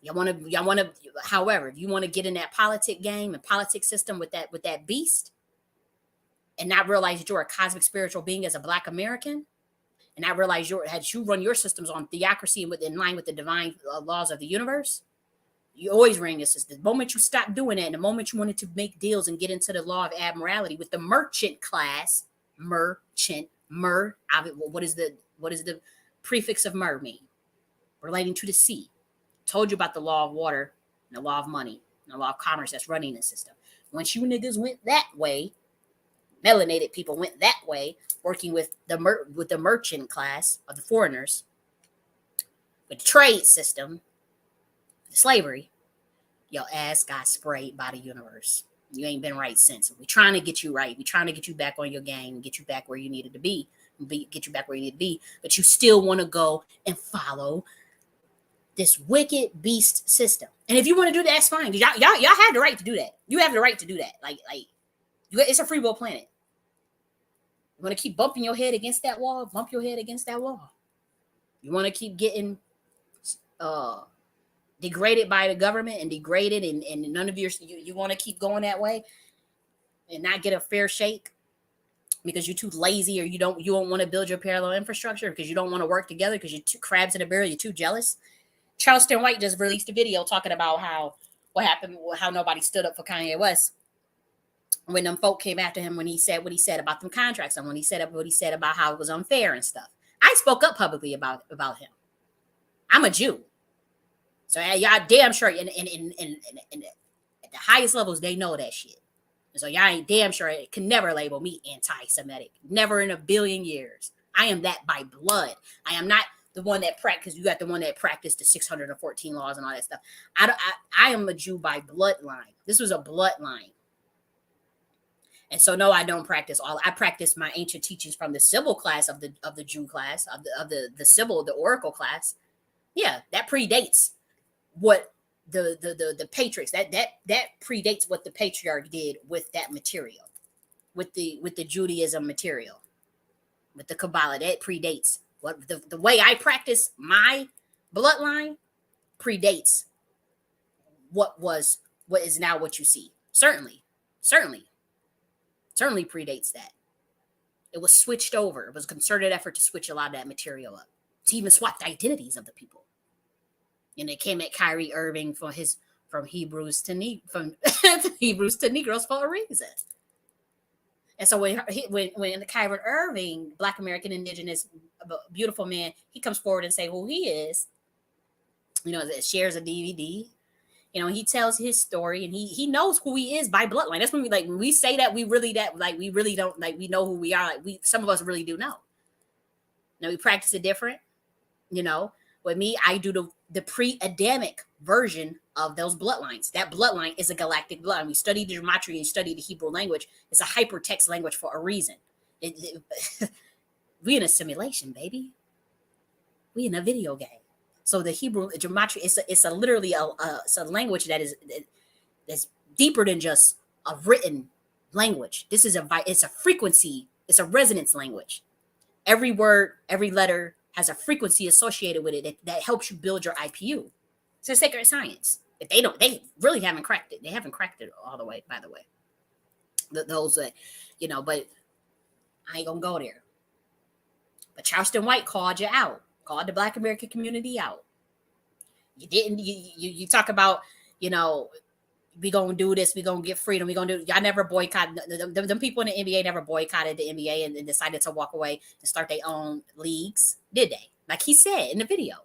Y'all want to, however, if you want to get in that politic game and politic system with that beast, and not realize that you're a cosmic spiritual being as a Black American, and not realize that you run your systems on theocracy and in line with the divine laws of the universe, you always ring this. The moment you stop doing that, and the moment you wanted to make deals and get into the law of admiralty with the merchant class, what is the prefix of mer mean? Relating to the sea. Told you about the law of water and the law of money and the law of commerce that's running the system. Once you niggas went that way, melanated people went that way, working with the merchant class of the foreigners, with the trade system, the slavery, your ass got sprayed by the universe. You ain't been right since. We're trying to get you right. We're trying to get you back on your game and get you back where you needed to be. Get you back where you need to be. But you still want to go and follow this wicked beast system. And if you want to do that, that's fine. Y'all have the right to do that. You have the right to do that. It's a free will planet. You want to keep bumping your head against that wall? Bump your head against that wall. You want to keep getting degraded by the government and degraded, and none of you want to keep going that way and not get a fair shake because you're too lazy, or you don't want to build your parallel infrastructure because you don't want to work together because you're too crabs in a barrel, you're too jealous. Charleston White just released a video talking about what happened, how nobody stood up for Kanye West when them folk came after him, when he said what he said about them contracts, and when he said what he said about how it was unfair and stuff. I spoke up publicly about him. I'm a Jew. So y'all damn sure, and at the highest levels, they know that shit. And so y'all ain't damn sure, it can never label me anti-Semitic. Never in a billion years. I am that by blood. I am not the one that practiced. You got the one that practiced the 614 laws and all that stuff. I am a Jew by bloodline. This was a bloodline. And so no, I don't practice all. I practice my ancient teachings from the Sybil class of the Jew class, of the Sybil, the Oracle class. Yeah, that predates what the patriarchs, that predates what the patriarch did with that material, with the Judaism material, with the Kabbalah. That predates what the way I practice my bloodline predates what is now what you see. Certainly predates that. It was switched over. It was a concerted effort to switch a lot of that material up, to even swap the identities of the people. And they came at Kyrie Irving from Hebrews to Negroes for a reason. And so when Kyrie Irving, Black American, indigenous, beautiful man, he comes forward and say who he is, shares a DVD, he tells his story, and he knows who he is by bloodline. That's when we say that we really don't, we know who we are. Some of us really do know. Now we practice it different, With me, I do the pre-Adamic version of those bloodlines. That bloodline is a galactic bloodline. We study the gematria and study the Hebrew language. It's a hypertext language for a reason. We in a simulation, baby. We in a video game. So the Hebrew gematria it's a literally it's a language that is that's deeper than just a written language. This is it's a frequency. It's a resonance language. Every word, every letter has a frequency associated with it that helps you build your IPU. It's a sacred science. If they really haven't cracked it. They haven't cracked it all the way, by the way. Those that, but I ain't gonna go there. But Charleston White called you out, called the Black American community out. You didn't, you talk about, we gonna do this, we gonna get freedom, we gonna do. Y'all never boycotted. Them people in the NBA never boycotted the NBA and decided to walk away and start their own leagues, did they? Like he said in the video,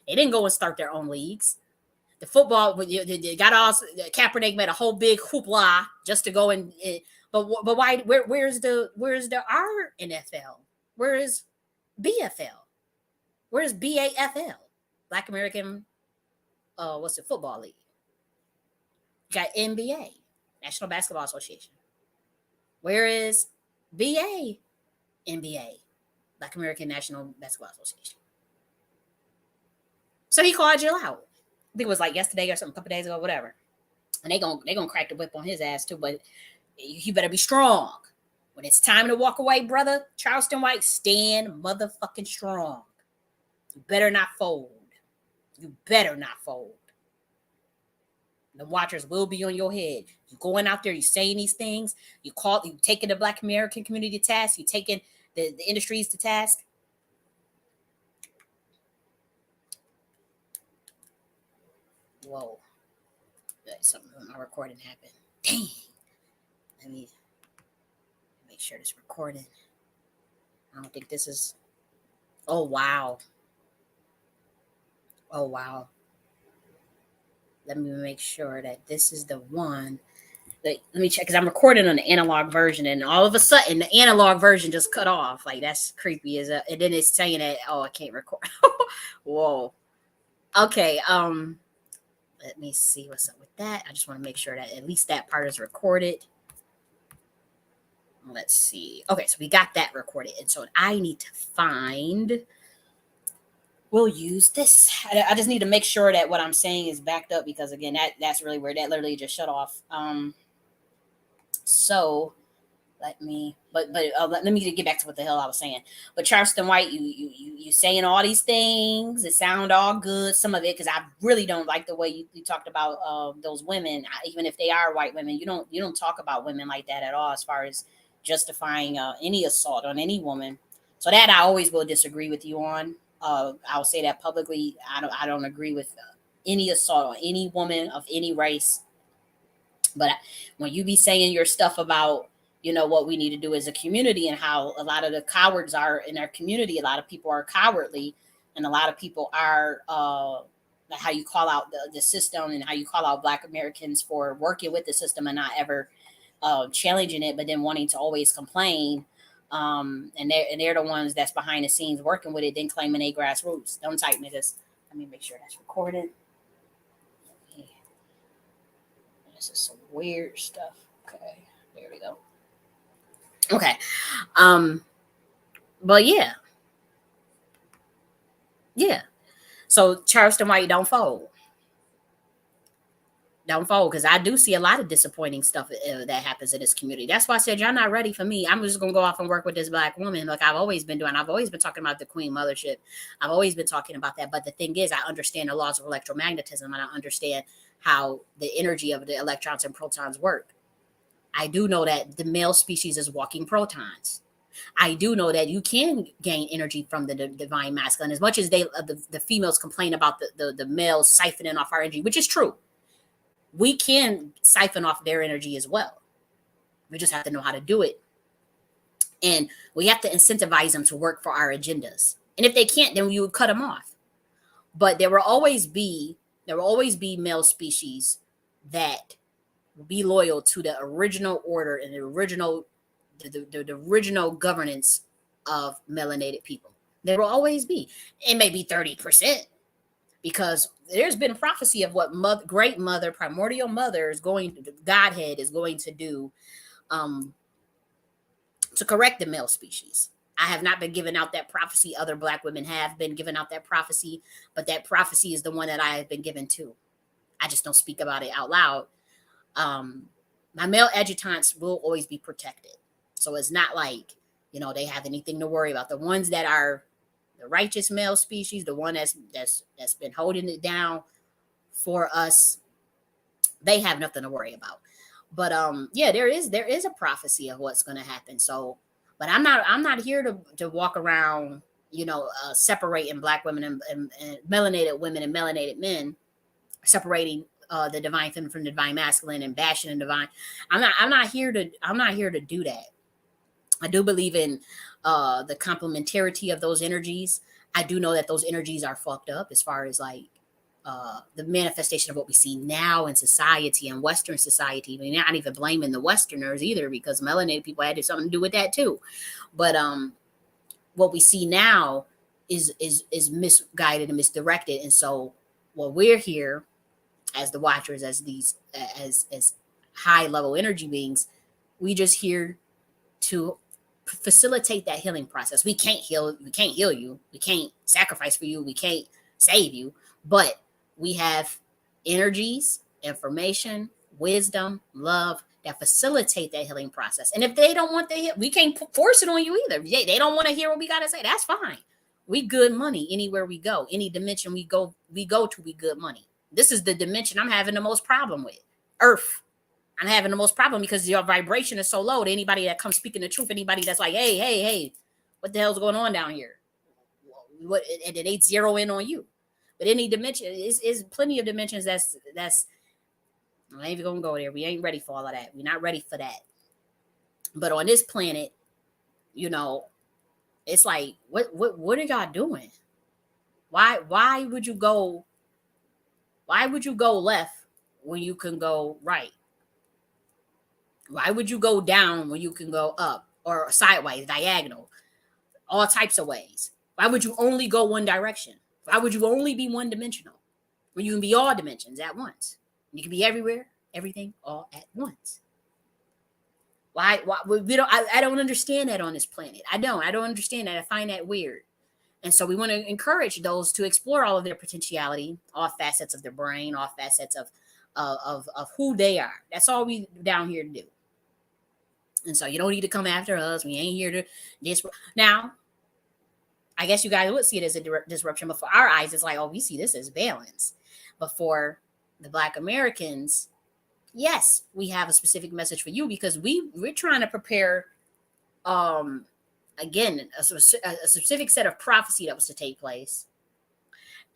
they didn't go and start their own leagues. The football, they got all. Kaepernick made a whole big hoopla just to go and. But why? Where's the our NFL? Where is BFL? Where's BAFL? Black American. What's the football league? You got NBA, National Basketball Association. Where is NBA? Black American National Basketball Association. So he called you out. I think it was like yesterday or something, a couple days ago, whatever. And they gonna crack the whip on his ass too. But you better be strong. When it's time to walk away, brother, Charleston White, stand motherfucking strong. You better not fold. You better not fold. The watchers will be on your head. You going out there, you saying these things, you taking the Black American community to task, you taking the industries to task. Whoa. Something on my recording happened. Dang. Let me make sure this recording. I don't think this is. Oh, wow. Oh, wow. Let me make sure that this is the one. Let me check, because I'm recording on the analog version, and all of a sudden the analog version just cut off. Like, that's creepy. And then it's saying that, oh, I can't record. Whoa. Okay. Let me see what's up with that. I just want to make sure that at least that part is recorded. Let's see. Okay, so we got that recorded. And so I need to find. We'll use this. I just need to make sure that what I'm saying is backed up, because again, that's really weird. That literally just shut off. So let me get back to what the hell I was saying. But Charleston White, you saying all these things. It sound all good. Some of it, because I really don't like the way you talked about those women. Even if they are white women, you don't talk about women like that at all, as far as justifying any assault on any woman. So that I always will disagree with you on. I'll say that publicly. I don't agree with any assault on any woman of any race. But when you be saying your stuff about, what we need to do as a community, and how a lot of the cowards are in our community, a lot of people are cowardly, and a lot of people are how you call out the system, and how you call out Black Americans for working with the system and not ever challenging it, but then wanting to always complain. And they're the ones that's behind the scenes working with it, then claiming they grassroots. Don't type niggas. Let me make sure that's recorded. This is some weird stuff. Okay, there we go. Okay, but yeah. So Charleston White, don't fold. Don't fold, because I do see a lot of disappointing stuff that happens in this community. That's why I said y'all not ready for me. I'm just gonna go off and work with this Black woman, like I've always been doing. I've always been talking about the Queen Mothership. I've always been talking about that. But the thing is, I understand the laws of electromagnetism, and I understand how the energy of the electrons and protons work. I do know that the male species is walking protons. I do know that you can gain energy from the divine masculine, as much as the females complain about the males siphoning off our energy, which is true. We can siphon off their energy as well. We just have to know how to do it. And we have to incentivize them to work for our agendas. And if they can't, then we would cut them off. But there will always be male species that will be loyal to the original order and the original governance of melanated people. There will always be. It may be 30%. because there's been prophecy of what great mother, primordial mother is going, Godhead is going to do, um, to correct the male species. I have not been giving out that prophecy. Other Black women have been giving out that prophecy, but that prophecy is the one that I have been given to. I just don't speak about it out loud. Um, my male adjutants will always be protected. So it's not like, they have anything to worry about. The ones that are the righteous male species, the one that's been holding it down for us, they have nothing to worry about. But yeah, there is a prophecy of what's going to happen. So, but I'm not here to walk around, separating Black women and melanated women and melanated men, separating the divine feminine from the divine masculine and bashing the divine. I'm not here to do that. I do believe in the complementarity of those energies. I do know that those energies are fucked up as far as like the manifestation of what we see now in society and Western society. I mean, not even blaming the Westerners either, because melanated people had something to do with that too. But what we see now is misguided and misdirected, and so while we're here as the watchers, as these as high level energy beings, we just here to facilitate that healing process. We can't heal you. We can't sacrifice for you. We can't save you, but we have energies, information, wisdom, love that facilitate that healing process. And if they don't want the we can't force it on you either. They don't want to hear what we got to say. That's fine. We good money anywhere we go. Any dimension we go to, we good money. This is the dimension I'm having the most problem with. Earth. I'm having the most problem because your vibration is so low to anybody that comes speaking the truth. Anybody that's like, hey, what the hell's going on down here? What? And they zero in on you. But any dimension is plenty of dimensions. That's. I ain't even gonna go there. We ain't ready for all of that. We're not ready for that. But on this planet, it's like, what are y'all doing? Why would you go? Why would you go left when you can go right? Why would you go down when you can go up, or sideways, diagonal, all types of ways? Why would you only go one direction? Why would you only be one dimensional when you can be all dimensions at once? You can be everywhere, everything, all at once. Why we don't? I don't understand that on this planet. I don't understand that. I find that weird. And so we want to encourage those to explore all of their potentiality, all facets of their brain, all facets of who they are. That's all we down here to do. And so you don't need to come after us. We ain't here to disrupt. Now, I guess you guys would see it as a disruption, but for our eyes, it's like, oh, we see this as balance. But for the Black Americans, yes, we have a specific message for you, because we're trying to prepare, again, a specific set of prophecy that was to take place.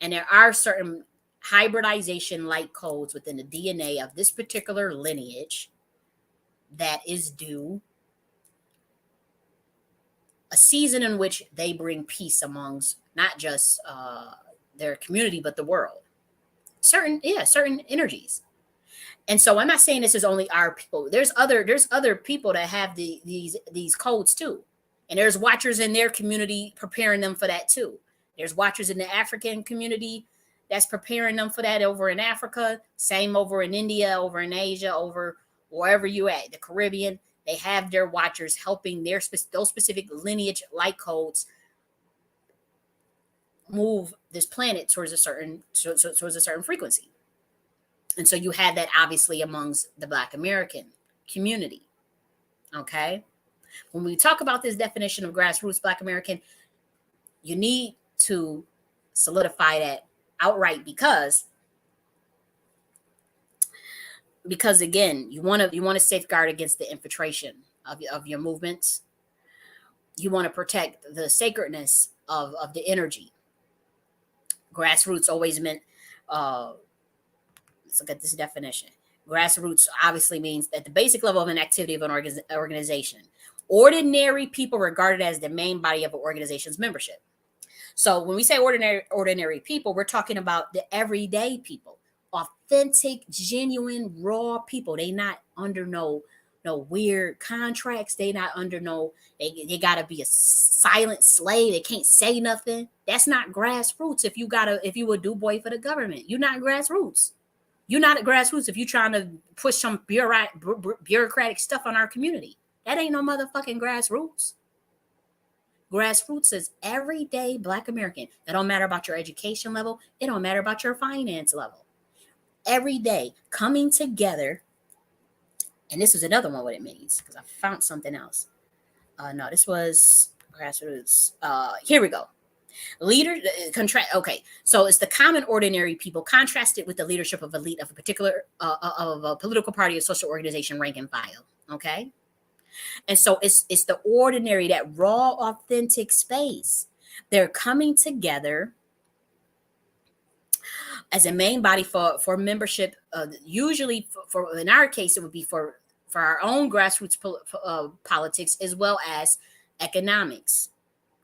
And there are certain hybridization light codes within the DNA of this particular lineage that is due a season in which they bring peace amongst not just their community, but the world. Certain energies. And so I'm not saying this is only our people. There's other people that have these codes too. And there's watchers in their community preparing them for that too. There's watchers in the African community that's preparing them for that over in Africa. Same over in India, over in Asia, over wherever you at, the Caribbean. They have their watchers helping those specific lineage light codes move this planet towards a certain frequency. And so you have that obviously amongst the Black American community. Okay. When we talk about this definition of grassroots Black American, you need to solidify that outright, because again, you want to safeguard against the infiltration of your movements. You want to protect the sacredness of the energy. Grassroots always meant, let's look at this definition. Grassroots obviously means at the basic level of an activity of an organization. Ordinary people regarded as the main body of an organization's membership. So when we say ordinary people, we're talking about the everyday people, authentic, genuine, raw people. They not under no no weird contracts. They not under no, they gotta be a silent slave. They can't say nothing. That's not grassroots. If you a do boy for the government, you're not grassroots. You're not at grassroots if you're trying to push some bureaucratic stuff on our community. That ain't no motherfucking grassroots. Grassroots is everyday Black American. It don't matter about your education level. It don't matter about your finance level. Every day coming together. And this is another one what it means because I found something else. No, this was grassroots. Here we go. Leader okay, so it's the common ordinary people contrasted with the leadership of elite of a particular of a political party or social organization, rank and file. Okay, and so it's the ordinary, that raw, authentic space. They're coming together as a main body for membership. Usually, for in our case, it would be for our own grassroots politics as well as economics.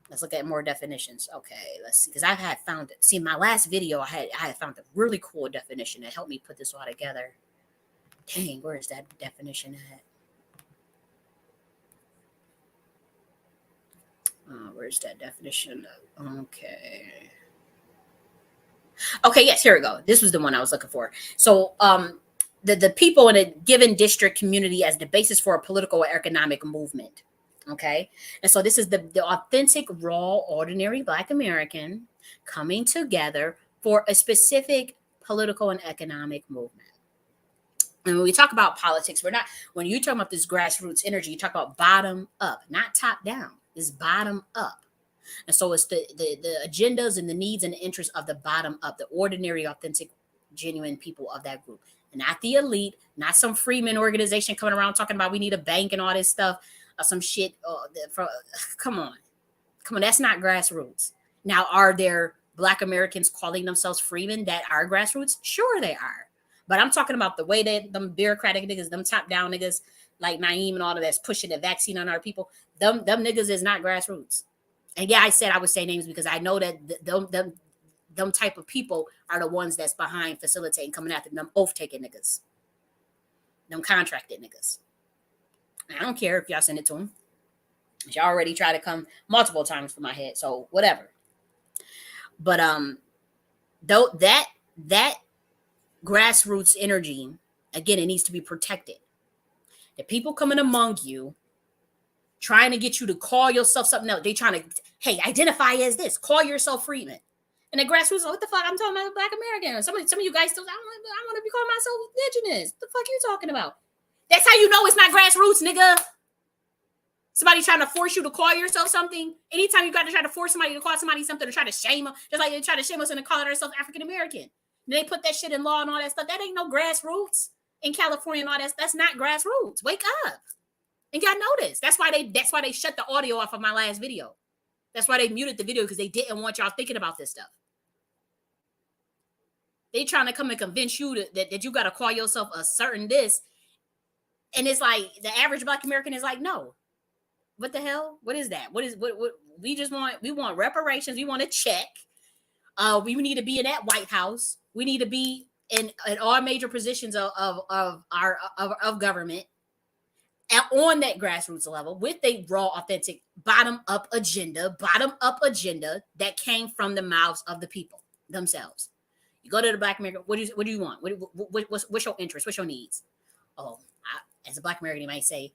Let's look at more definitions. Okay, let's see. Because I had found it. See, my last video, I had found a really cool definition that helped me put this all together. Dang, where is that definition at? Where's that definition? Okay. Okay, yes, here we go. This was the one I was looking for. So, the people in a given district community as the basis for a political or economic movement. Okay, and so this is the authentic, raw, ordinary Black American coming together for a specific political and economic movement. And when we talk about politics, when you talk about this grassroots energy, you talk about bottom up, not top down. It's bottom up. And so it's the agendas and the needs and the interests of the bottom up, the ordinary, authentic, genuine people of that group. And not the elite, not some Freeman organization coming around talking about we need a bank and all this stuff. Some shit. Come on. That's not grassroots. Now, are there Black Americans calling themselves Freeman that are grassroots? Sure, they are. But I'm talking about the way that them bureaucratic niggas, them top down niggas like Naeem and all of that's pushing the vaccine on our people. Them niggas is not grassroots. And yeah, I said I would say names because I know that them type of people are the ones that's behind facilitating, coming after them oath taking niggas, them contracted niggas. I don't care if y'all send it to him. Y'all already tried to come multiple times for my head, so whatever. But though that grassroots energy, again, it needs to be protected. The people coming among you, trying to get you to call yourself something else. They trying to, hey, identify as this. Call yourself Freeman. And the grassroots, what the fuck? I'm talking about Black American. Some of you guys still, I want to be calling myself Indigenous. What the fuck you talking about? That's how you know it's not grassroots, nigga. Somebody trying to force you to call yourself something. Anytime you got to try to force somebody to call somebody something or try to shame them, just like they try to shame us into calling ourselves African American. They put that shit in law and all that stuff. That ain't no grassroots in California and all that. That's not grassroots. Wake up. And y'all notice. That's why they shut the audio off of my last video. That's why they muted the video, because they didn't want y'all thinking about this stuff. They trying to come and convince you that you got to call yourself a certain this. And it's like the average Black American is like, no. What the hell? What is that? What we want reparations. We want a check. We need to be in that White House. We need to be in all major positions of government on that grassroots level with a raw, authentic, bottom up agenda that came from the mouths of the people themselves. You go to the Black American. What do you want? What's your interest? What's your needs? As a Black American, you might say,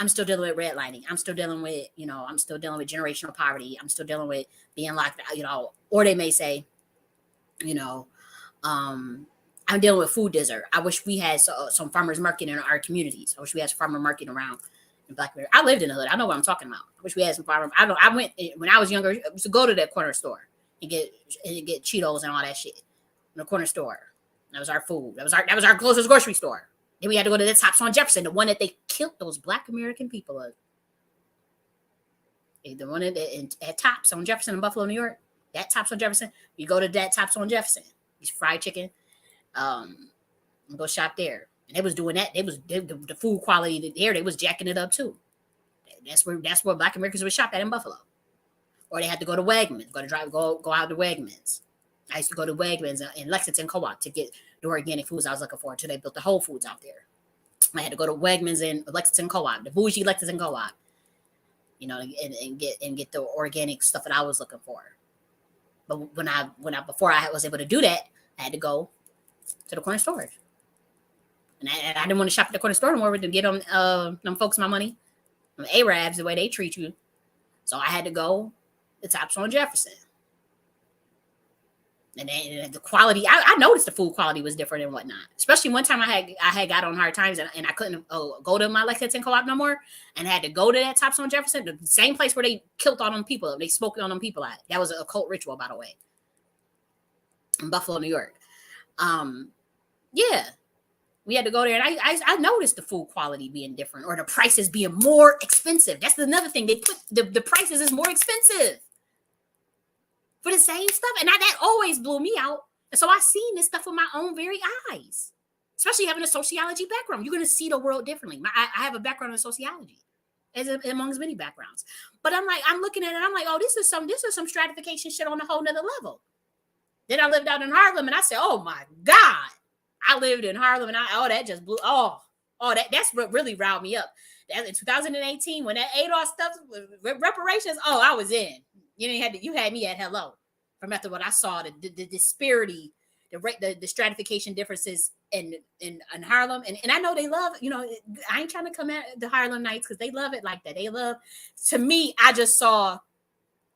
I'm still dealing with redlining. I'm still dealing with generational poverty. I'm still dealing with being locked out, or they may say, I'm dealing with food desert. I wish we had some farmers market in our communities. I wish we had some farmer market around in Black America. I lived in the hood. I know what I'm talking about. I wish we had some farmer. I went when I was younger. I used to go to that corner store and get Cheetos and all that shit in the corner store. That was our food. That was our closest grocery store. Then we had to go to the Tops on Jefferson, the one that they killed those Black American people of. The one at Tops on Jefferson in Buffalo, New York. That Tops on Jefferson. You go to that Tops on Jefferson. It's fried chicken. Go shop there. And they was doing that. The food quality there. They was jacking it up too. That's where Black Americans would shop at in Buffalo. Or they had to go to Wegmans. Go out to Wegmans. I used to go to Wegmans in Lexington Co-op to get the organic foods I was looking for until they built the Whole Foods out there. I had to go to Wegmans and Lexington Co-op, the bougie Lexington Co-op, and get the organic stuff that I was looking for. But before I was able to do that, I had to go to the corner stores. And I didn't want to shop at the corner store anymore to get them folks my money. Them Arabs, the way they treat you. So I had to go to Tops on Jefferson. And the quality, I noticed the food quality was different and whatnot. Especially one time I had got on hard times and I couldn't go to my Lexington Co-op no more, and I had to go to that Tops on Jefferson, the same place where they killed all them people. They smoked on them people at. That was a cult ritual, by the way, in Buffalo, New York. Yeah, we had to go there, and I noticed the food quality being different, or the prices being more expensive. That's another thing. They put the prices is more expensive for the same stuff. And that always blew me out. And so I seen this stuff with my own very eyes, especially having a sociology background. You're going to see the world differently. I have a background in sociology, amongst many backgrounds. But I'm looking at it, I'm like, oh, this is some stratification shit on a whole nother level. Then I lived out in Harlem, and I said, oh my God, I lived in Harlem, and that just blew, that's what really riled me up. That in 2018, when that ADOS stuff, reparations, I was in. You had me at hello from after what I saw, the disparity, the stratification differences in Harlem. And I know they love, I ain't trying to come at the Harlem Nights because they love it like that. They love, to me, I just saw,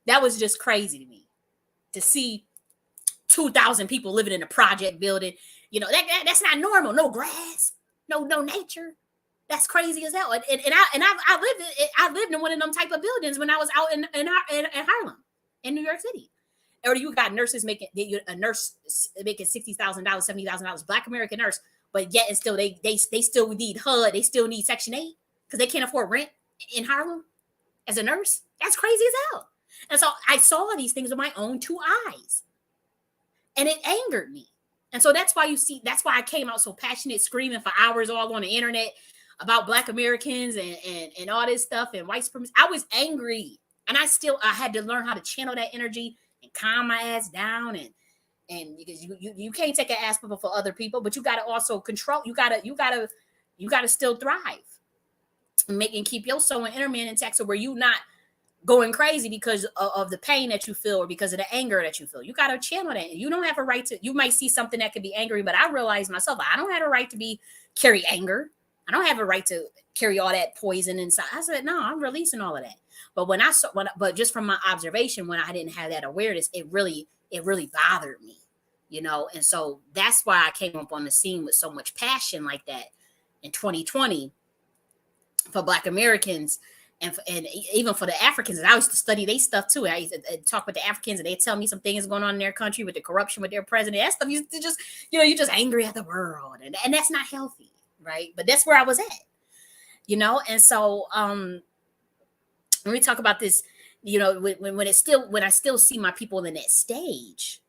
that was just crazy to me to see 2,000 people living in a project building. That's not normal. No grass, no nature. That's crazy as hell. And I lived in one of them type of buildings when I was out in Harlem, in New York City. Or you got nurses making $60,000, $70,000, Black American nurse, but yet and still they still need HUD, they still need Section 8 because they can't afford rent in Harlem as a nurse. That's crazy as hell. And so I saw these things with my own two eyes, and it angered me. And so that's why I came out so passionate, screaming for hours all on the internet about Black Americans and all this stuff and white supremacy. I was angry, and I had to learn how to channel that energy and calm my ass down, and because you can't take an ass for other people, but you got to also control. You got to still thrive and keep your soul and inner man intact, so where you not going crazy because of the pain that you feel or because of the anger that you feel. You got to channel that. You don't have a right to. You might see something that could be angry, but I realize myself, I don't have a right to carry anger. I don't have a right to carry all that poison inside. I said, no, I'm releasing all of that. But but just from my observation, when I didn't have that awareness, it really bothered me, And so that's why I came up on the scene with so much passion like that in 2020 for Black Americans and even for the Africans. And I used to study their stuff too. I used to talk with the Africans, and they tell me some things going on in their country with the corruption with their president. That stuff, you're just angry at the world, and that's not healthy. Right. But that's where I was at, And so when we talk about this, when I still see my people in that stage,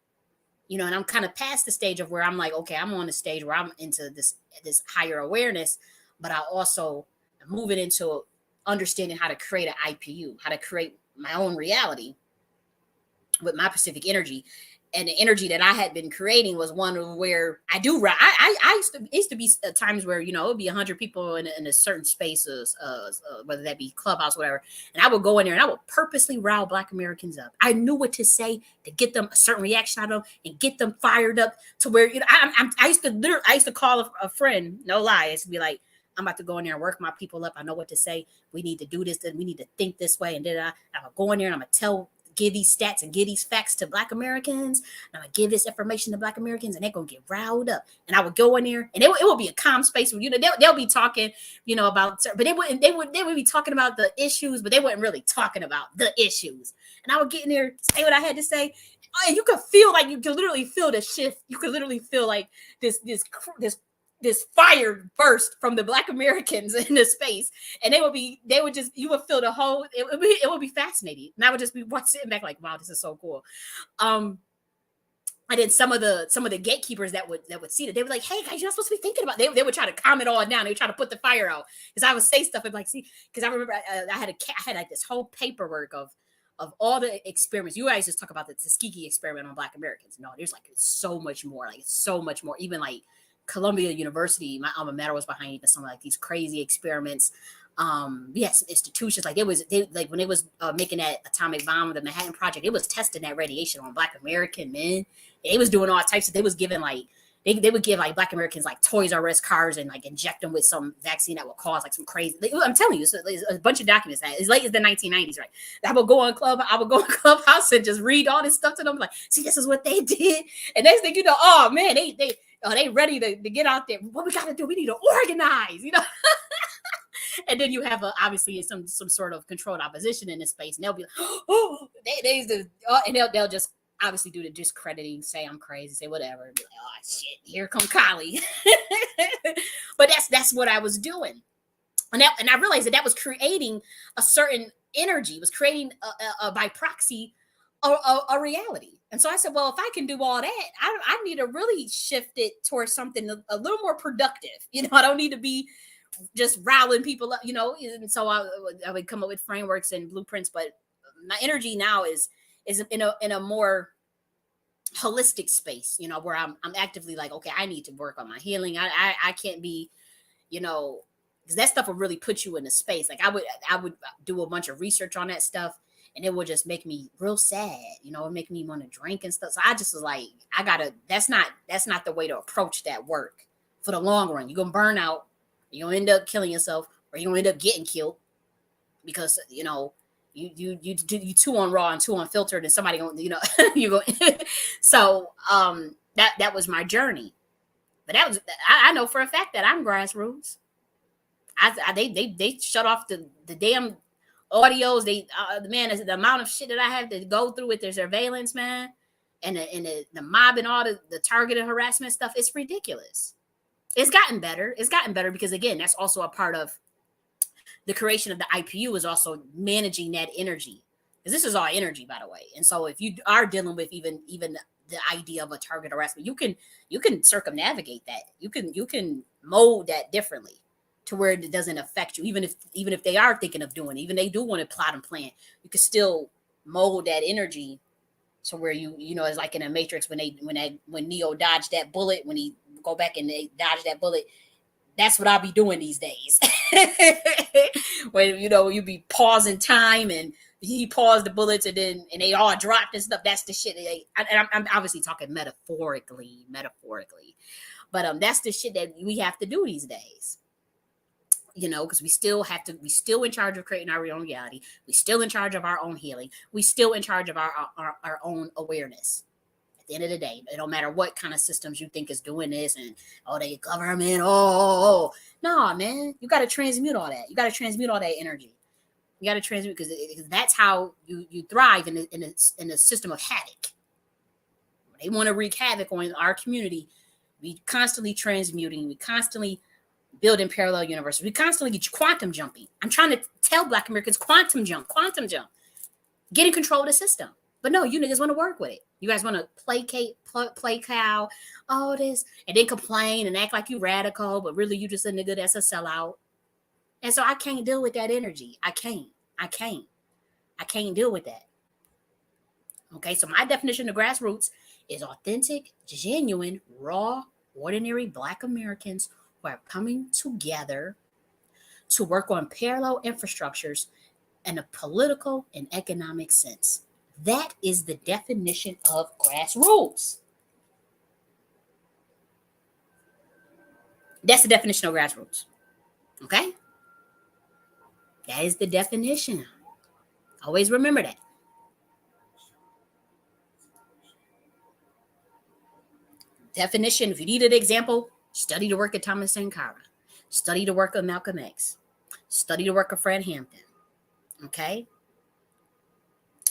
and I'm kind of past the stage of where I'm like, okay, I'm on the stage where I'm into this higher awareness, but I also am moving into understanding how to create an IPU, how to create my own reality with my Pacific energy. And the energy that I had been creating was one where I used to be times where, it would be 100 people in a certain spaces, whether that be clubhouse, whatever. And I would go in there and I would purposely rile Black Americans up. I knew what to say to get them a certain reaction out of them and get them fired up to where, I used to call a friend, no lie. I used to be like, I'm about to go in there and work my people up. I know what to say. We need to do this. And we need to think this way. And then I'm going to go in there and I'm going to give these stats and give these facts to Black Americans. And I'm going to give this information to Black Americans, and they're going to get riled up. And I would go in there, and it would be a calm space where, they'll be talking, about, but they would be talking about the issues, but they weren't really talking about the issues. And I would get in there, say what I had to say. And you could feel like, you could literally feel the shift. You could literally feel like this fire burst from the Black Americans in the space, and you would feel the whole, it would be fascinating. And I would just be sitting back like, wow, this is so cool. And then some of the gatekeepers that would see that, they were like, hey guys, you're not supposed to be thinking about, they would try to calm it all down. They would try to put the fire out, because I would say stuff and like, see, because I remember I had like this whole paperwork of all the experiments. You guys just talk about the Tuskegee experiment on Black Americans. No, there's like so much more, even like Columbia University, my alma mater, was behind even some like these crazy experiments. We had some institutions like when they was making that atomic bomb, the Manhattan Project. It was testing that radiation on Black American men. They was doing all types of. They was giving like they would give like Black Americans like Toys R Us cars and like inject them with some vaccine that would cause like some crazy. I'm telling you, it's a bunch of documents. As late as the 1990s, right? I would go on Clubhouse and just read all this stuff to them. Like, see, this is what they did, and next thing you know, oh man, they ready to get out there. What we got to do? We need to organize, you know. And then you have obviously some sort of controlled opposition in this space, and they'll be like, oh, and they'll just obviously do the discrediting, say I'm crazy, say whatever, and be like, oh shit, here come Kali. But that's what I was doing, and I realized that was creating a certain energy, was creating by proxy a reality. And so I said, well, if I can do all that, I need to really shift it towards something a little more productive. You know, I don't need to be just riling people up, you know. And so I would come up with frameworks and blueprints, but my energy now is in a more holistic space, you know, where I'm actively like, okay, I need to work on my healing. I can't be, you know, because that stuff will really put you in a space. Like I would do a bunch of research on that stuff, and it would just make me real sad, you know, it make me want to drink and stuff. So I just was like, that's not the way to approach that work for the long run. You're gonna burn out. You're gonna end up killing yourself, or you're gonna end up getting killed because, you know, you too on raw and too unfiltered, and somebody gonna, you know, you go. So that was my journey, but I know for a fact that I'm grassroots. They shut off the damn audios. Man, the amount of shit that I have to go through with their surveillance, man, and the mob and all the targeted harassment stuff. It's ridiculous. It's gotten better. It's gotten better because, again, that's also a part of the creation of the IPU, is also managing that energy. Because this is all energy, by the way. And so if you are dealing with even the idea of a target harassment, you can circumnavigate that. You can mold that differently to where it doesn't affect you. Even if they are thinking of doing it, even they do want to plot and plan, you can still mold that energy. So where you know, it's like in a Matrix when Neo dodged that bullet, when he go back and they dodge that bullet. That's what I'll be doing these days. When, you know, you be pausing time and he paused the bullets and they all dropped and stuff. That's the shit. I'm obviously talking metaphorically, but that's the shit that we have to do these days. You know, because we still in charge of creating our own reality. We still in charge of our own healing. We still in charge of our own awareness. At the end of the day, it don't matter what kind of systems you think is doing this, and they government. No, man, you got to transmute all that. You got to transmute all that energy. You got to transmute, because that's how you thrive in a system of havoc. They want to wreak havoc on our community. We constantly transmuting. We constantly building parallel universes. We constantly get quantum jumping. I'm trying to tell Black Americans, quantum jump, get in control of the system. But no, you niggas want to work with it. You guys want to play cow, all this, and then complain and act like you radical, but really you just a nigga that's a sellout. And so I can't deal with that energy. I can't deal with that. Okay, so my definition of grassroots is authentic, genuine, raw, ordinary Black Americans who are coming together to work on parallel infrastructures in a political and economic sense. That is the definition of grassroots. That's the definition of grassroots. Okay? That is the definition. Always remember that. Definition, if you need an example, study the work of Thomas Sankara. Study the work of Malcolm X. Study the work of Fred Hampton. Okay?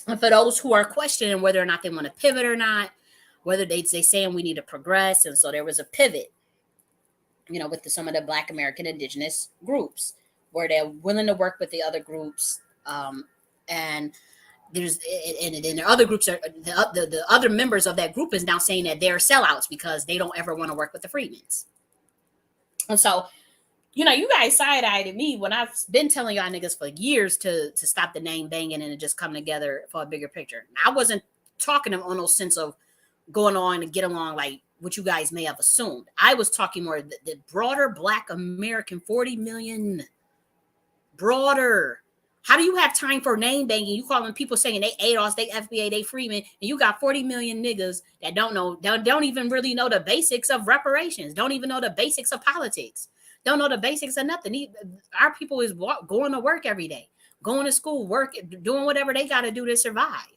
And for those who are questioning whether or not they want to pivot or not, whether they saying we need to progress, and so there was a pivot, you know, with some of the Black American indigenous groups where they're willing to work with the other groups, and there's and other groups are the other members of that group is now saying that they're sellouts because they don't ever want to work with the Freedmans. And so, you know, you guys side-eyed me when I've been telling y'all niggas for years to stop the name banging and to just come together for a bigger picture. I wasn't talking on no sense of going on and get along like what you guys may have assumed. I was talking more the broader Black American, 40 million broader. How do you have time for name banging? You calling people saying they ADOS, they FBA, they Freeman, and you got 40 million niggas that don't even really know the basics of reparations, don't even know the basics of politics, don't know the basics of nothing. Our people is going to work every day, going to school, work, doing whatever they got to do to survive.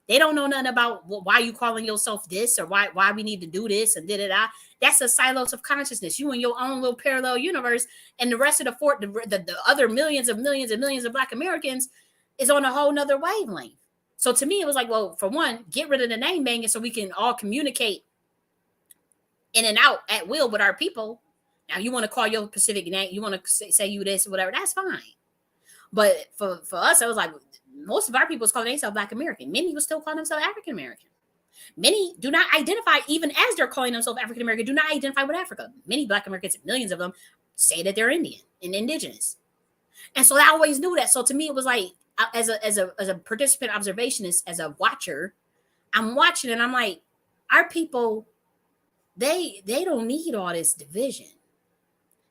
They don't know nothing about why you calling yourself this or why we need to do this and da. That's a silos of consciousness. You in your own little parallel universe, and the rest of the other millions and millions of Black Americans is on a whole nother wavelength. So to me, it was like, well, for one, get rid of the name banging so we can all communicate in and out at will with our people. Now, you want to call your Pacific name, you want to say you this or whatever, that's fine. But for us, I was like, most of our people was calling themselves Black American. Many will still call themselves African American. Many do not identify, even as they're calling themselves African American, do not identify with Africa. Many Black Americans, millions of them, say that they're Indian and indigenous. And so I always knew that. So to me, it was like, as a participant observationist, as a watcher, I'm watching and I'm like, our people, they don't need all this division.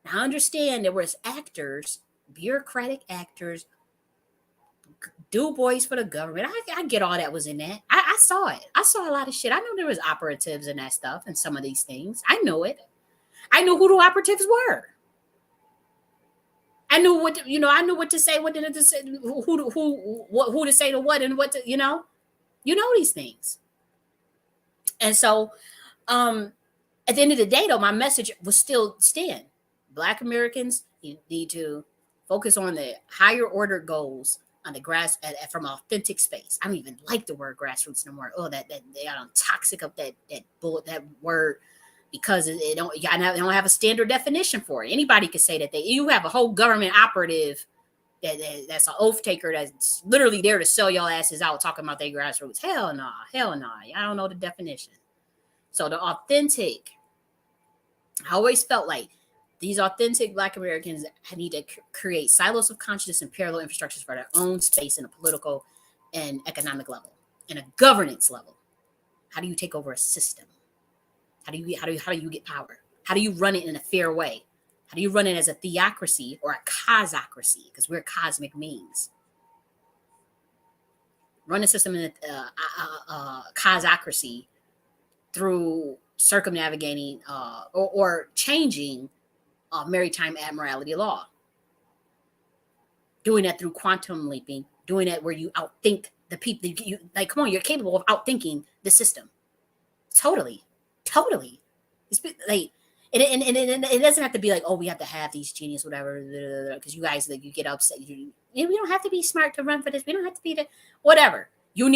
Now I understand there was actors, bureaucratic actors, do boys for the government. I get all that was in that. I saw it. I saw a lot of shit. I knew there was operatives and that stuff and some of these things. I knew it. I knew who the operatives were. I knew what I knew what to say, what to say, who to say to what, and what to these things. And so, at the end of the day, though, my message was still stand. Black Americans, you need to focus on the higher order goals on the from an authentic space. I don't even like the word grassroots no more. Oh, that they got on toxic up that word because they don't have a standard definition for it. Anybody could say that you have a whole government operative that's an oath taker that's literally there to sell your asses out talking about their grassroots. Hell no, I don't know the definition. So the authentic, I always felt like these authentic Black Americans need to create silos of consciousness and parallel infrastructures for their own space in a political and economic level, in a governance level. How do you take over a system? How do you get power? How do you run it in a fair way? How do you run it as a theocracy or a cosocracy? Because we're cosmic beings. Run a system in a cosocracy through circumnavigating or changing maritime admiralty law. Doing that through quantum leaping, doing that where you outthink the people. Come on, you're capable of outthinking the system. Totally. It's like, it doesn't have to be like, oh, we have to have these genius, whatever, because you guys, like, you get upset. We don't have to be smart to run for this. We don't have to be whatever. Your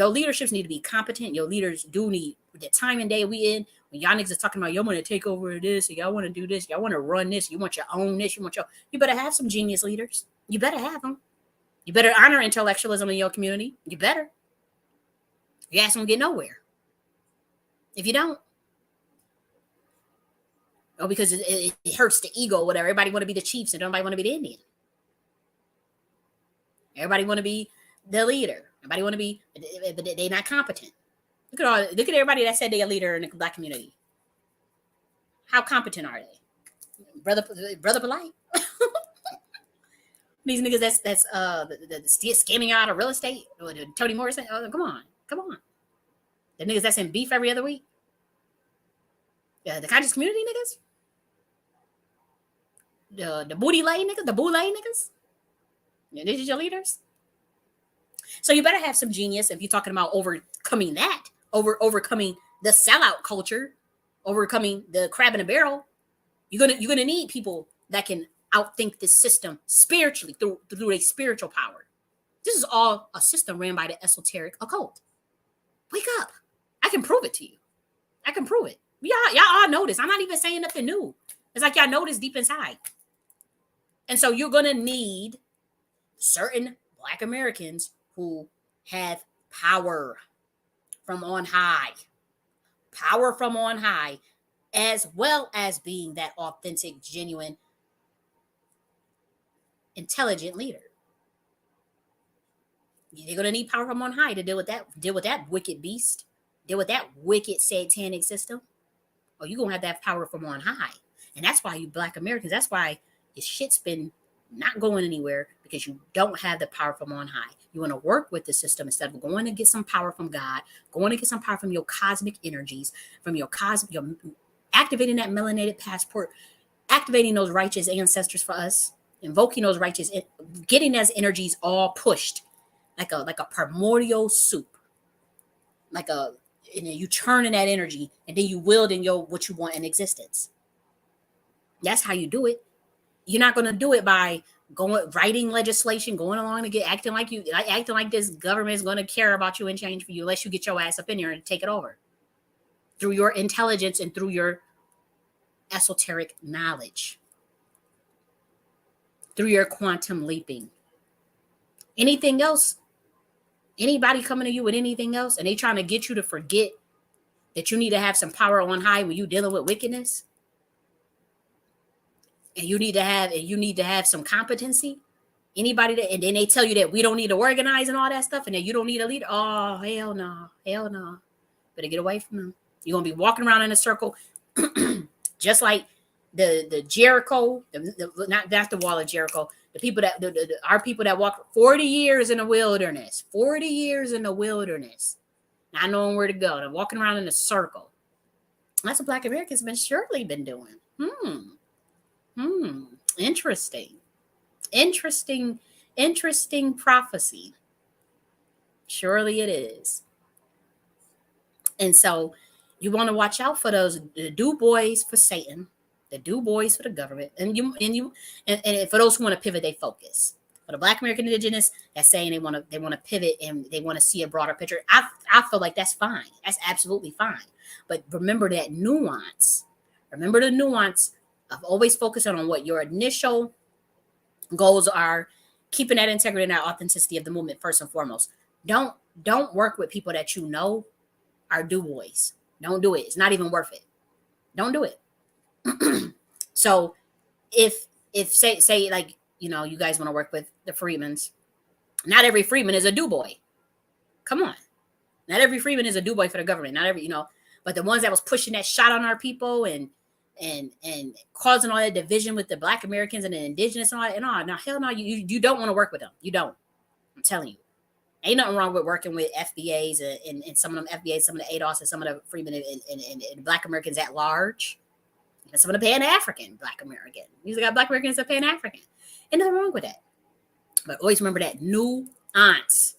leaderships need to be competent. Your leaders do need the time and day we in. When y'all niggas is talking about, y'all want to take over this, or y'all want to do this, y'all want to run this, you want your own this, you better have some genius leaders. You better have them. You better honor intellectualism in your community. You better. You ask them to get nowhere. If you don't, because it hurts the ego, whatever. Everybody want to be the chiefs and nobody want to be the Indian. Everybody want to be the leader. Everybody want to be, but they're not competent. Look at everybody that said they're a leader in the Black community. How competent are they? Brother polite. These niggas that's scamming you out of real estate. Tony Morrison. Oh, come on. The niggas that's in beef every other week. The conscious community niggas. The booty lay niggas. The boo lay niggas. Yeah, these are your leaders. So you better have some genius if you're talking about overcoming that. Overcoming the sellout culture, overcoming the crab in a barrel. You're gonna need people that can outthink this system spiritually through a spiritual power. This is all a system ran by the esoteric occult. Wake up! I can prove it to you. I can prove it. Y'all all know this. I'm not even saying nothing new. It's like y'all know this deep inside. And so you're gonna need certain Black Americans who have power from on high, as well as being that authentic, genuine, intelligent leader. You're going to need power from on high to deal with that wicked beast, deal with that wicked satanic system. Oh, you're going to have power from on high. And that's why you Black Americans, that's why your shit's been not going anywhere, because you don't have the power from on high. You want to work with the system instead of going to get some power from God, going to get some power from your cosmic energies, from your activating that melanated passport, activating those righteous ancestors for us, invoking those righteous, getting those energies all pushed like a primordial soup, and then you turn in that energy, and then you wield in your what you want in existence. That's how you do it. You're not going to do it by writing legislation, going along to get acting like this government is going to care about you and change for you, unless you get your ass up in here and take it over through your intelligence and through your esoteric knowledge, through your quantum leaping. Anything else, anybody coming to you with anything else, and they trying to get you to forget that you need to have some power on high when you dealing with wickedness, and you need to have some competency. Anybody that, and then they tell you that we don't need to organize and all that stuff, and that you don't need a leader. Oh, hell no, hell no. Better get away from them. You're gonna be walking around in a circle, just like the Jericho, not the wall of Jericho. The people that our people that walk 40 years in the wilderness, 40 years in the wilderness, not knowing where to go. They're walking around in a circle. That's what Black Americans surely been doing. Interesting prophecy. Surely it is. And so you want to watch out for those do boys for Satan, the do boys for the government, and for those who want to pivot their focus. For the Black American Indigenous, that's saying they want to pivot and they want to see a broader picture. I feel like that's fine. That's absolutely fine. But remember that nuance. Remember the nuance of always focusing on what your initial goals are, keeping that integrity and that authenticity of the movement first and foremost. Don't work with people that you know are do boys. Don't do it. It's not even worth it. Don't do it. So if say like, you guys want to work with the Freedmans, not every Freedman is a do boy. Come on. Not every Freedman is a do boy for the government. Not every, but the ones that was pushing that shot on our people and causing all that division with the Black Americans and the indigenous and all that. And now hell no, you don't want to work with them. You don't. I'm telling you. Ain't nothing wrong with working with FBAs and some of them FBAs, some of the ADOS, and some of the Freedmen and Black Americans at large. And some of the Pan-African Black American. These got Black Americans that Pan-African. Ain't nothing wrong with that. But always remember that nuance.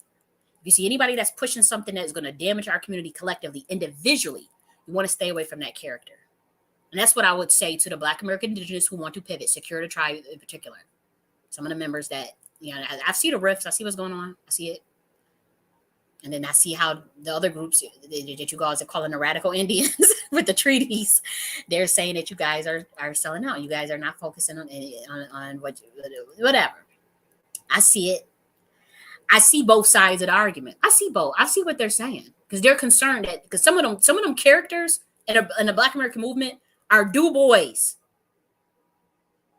If you see anybody that's pushing something that's going to damage our community collectively, individually, you want to stay away from that character. And that's what I would say to the Black American Indigenous who want to pivot, secure the tribe in particular. Some of the members that, I see the rifts, I see what's going on, I see it. And then I see how the other groups that you guys are calling the radical Indians with the treaties, they're saying that you guys are selling out. You guys are not focusing on whatever. I see it. I see both sides of the argument. I see both. I see what they're saying because they're concerned that because some of them characters in the Black American movement are do boys.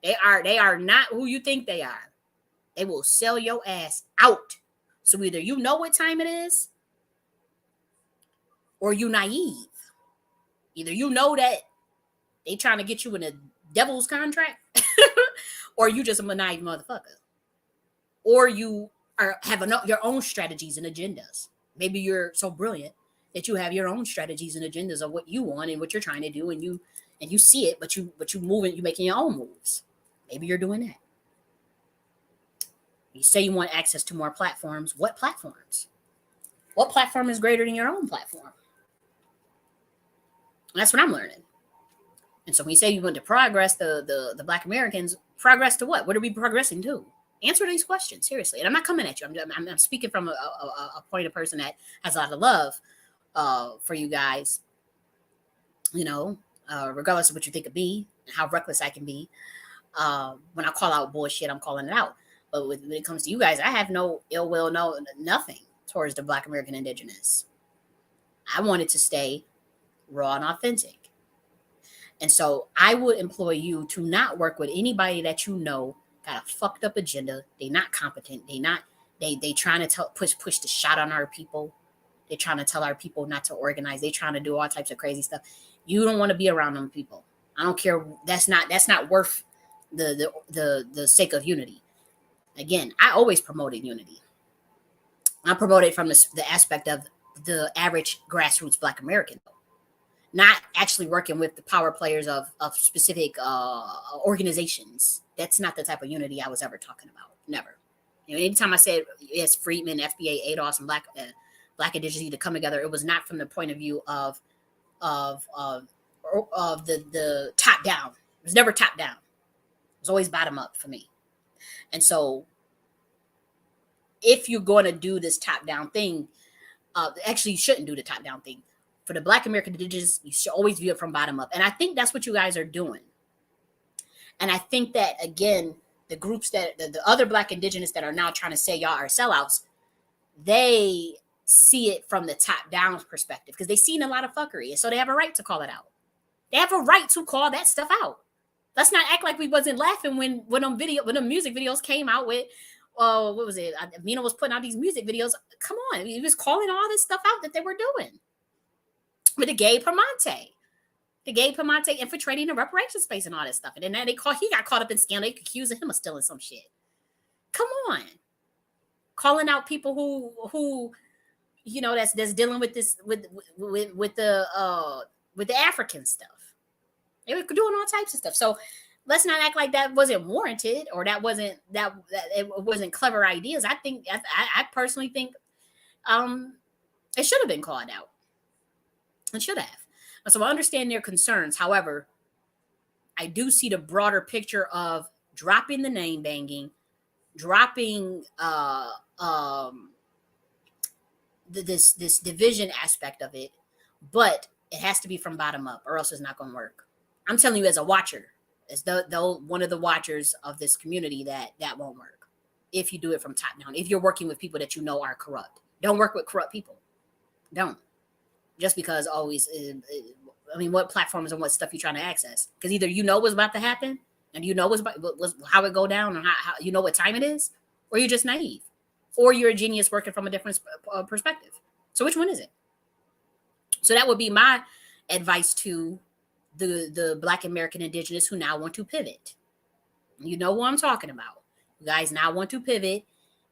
They are not who you think they are. They will sell your ass out. So either you know what time it is, or you naive. Either you know that they trying to get you in a devil's contract, or you just a naive motherfucker. Or you have your own strategies and agendas. Maybe you're so brilliant that you have your own strategies and agendas of what you want and what you're trying to do, and you see it, but you moving, you making your own moves. Maybe you're doing that. You say you want access to more platforms. What platforms? What platform is greater than your own platform? And that's what I'm learning. And so when you say you want to progress, the Black Americans, progress to what? What are we progressing to? Answer these questions, seriously. And I'm not coming at you. I'm speaking from a point of person that has a lot of love for you guys, regardless of what you think of me and how reckless I can be. When I call out bullshit, I'm calling it out. But when it comes to you guys, I have no ill will, nothing towards the Black American Indigenous. I wanted to stay raw and authentic. And so I would employ you to not work with anybody that you know got a fucked up agenda. They not competent. They trying to push the shot on our people. They trying to tell our people not to organize. They trying to do all types of crazy stuff. You don't want to be around them people. I don't care. That's not worth the sake of unity. Again, I always promoted unity. I promoted from the aspect of the average grassroots Black American, not actually working with the power players of specific organizations. That's not the type of unity I was ever talking about. Never. Anytime I said yes, Freedmen, FBA, ADOS, and Black indigenous need to come together, it was not from the point of view of the top down. It was never top down. It was always bottom up for me. And so, if you're going to do this top down thing, actually, you shouldn't do the top down thing. For the Black American indigenous, you should always view it from bottom up. And I think that's what you guys are doing. And I think that, again, the groups that the other Black indigenous that are now trying to say y'all are sellouts, they see it from the top down perspective because they've seen a lot of fuckery. And so they have a right to call it out. They have a right to call that stuff out. Let's not act like we wasn't laughing when them music videos came out with, what was it? Mina was putting out these music videos. Come on, he was calling all this stuff out that they were doing with the gay Permonte infiltrating the reparations space and all this stuff. And then he got caught up in scandal. They accusing him of stealing some shit. Come on, calling out people who that's dealing with this with the African stuff. They were doing all types of stuff. So let's not act like that wasn't warranted or that it wasn't clever ideas. I personally think it should have been called out. It should have. So I understand their concerns. However, I do see the broader picture of dropping the name banging, dropping this division aspect of it, but it has to be from bottom up or else it's not going to work. I'm telling you as a watcher, as one of the watchers of this community, that won't work if you do it from top down. If you're working with people that you know are corrupt, don't work with corrupt people. Don't. Just because always, what platforms and what stuff you're trying to access? Because either you know what's about to happen and you know how it go down and how you know what time it is, or you're just naive, or you're a genius working from a different perspective. So which one is it? So that would be my advice to the Black American indigenous who now want to pivot. You know what I'm talking about. You guys now want to pivot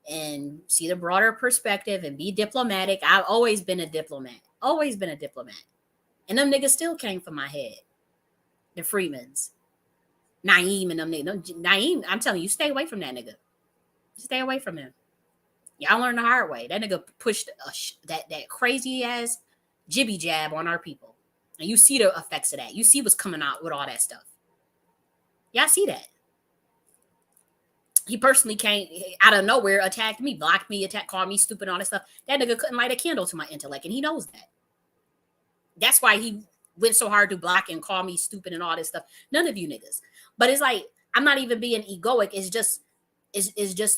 and see the broader perspective and be diplomatic. I've always been a diplomat. Always been a diplomat. And them niggas still came from my head. The Freemans. Naeem and them niggas. Naeem, I'm telling you, stay away from that nigga. Stay away from him. Y'all learned the hard way. That nigga pushed that crazy ass jibby jab on our people. And you see the effects of that. You see what's coming out with all that stuff. Y'all see that. He personally came out of nowhere, attacked me, blocked me, called me stupid, all that stuff. That nigga couldn't light a candle to my intellect, and he knows that. That's why he went so hard to block and call me stupid and all this stuff. None of you niggas. But it's like, I'm not even being egoic. It's just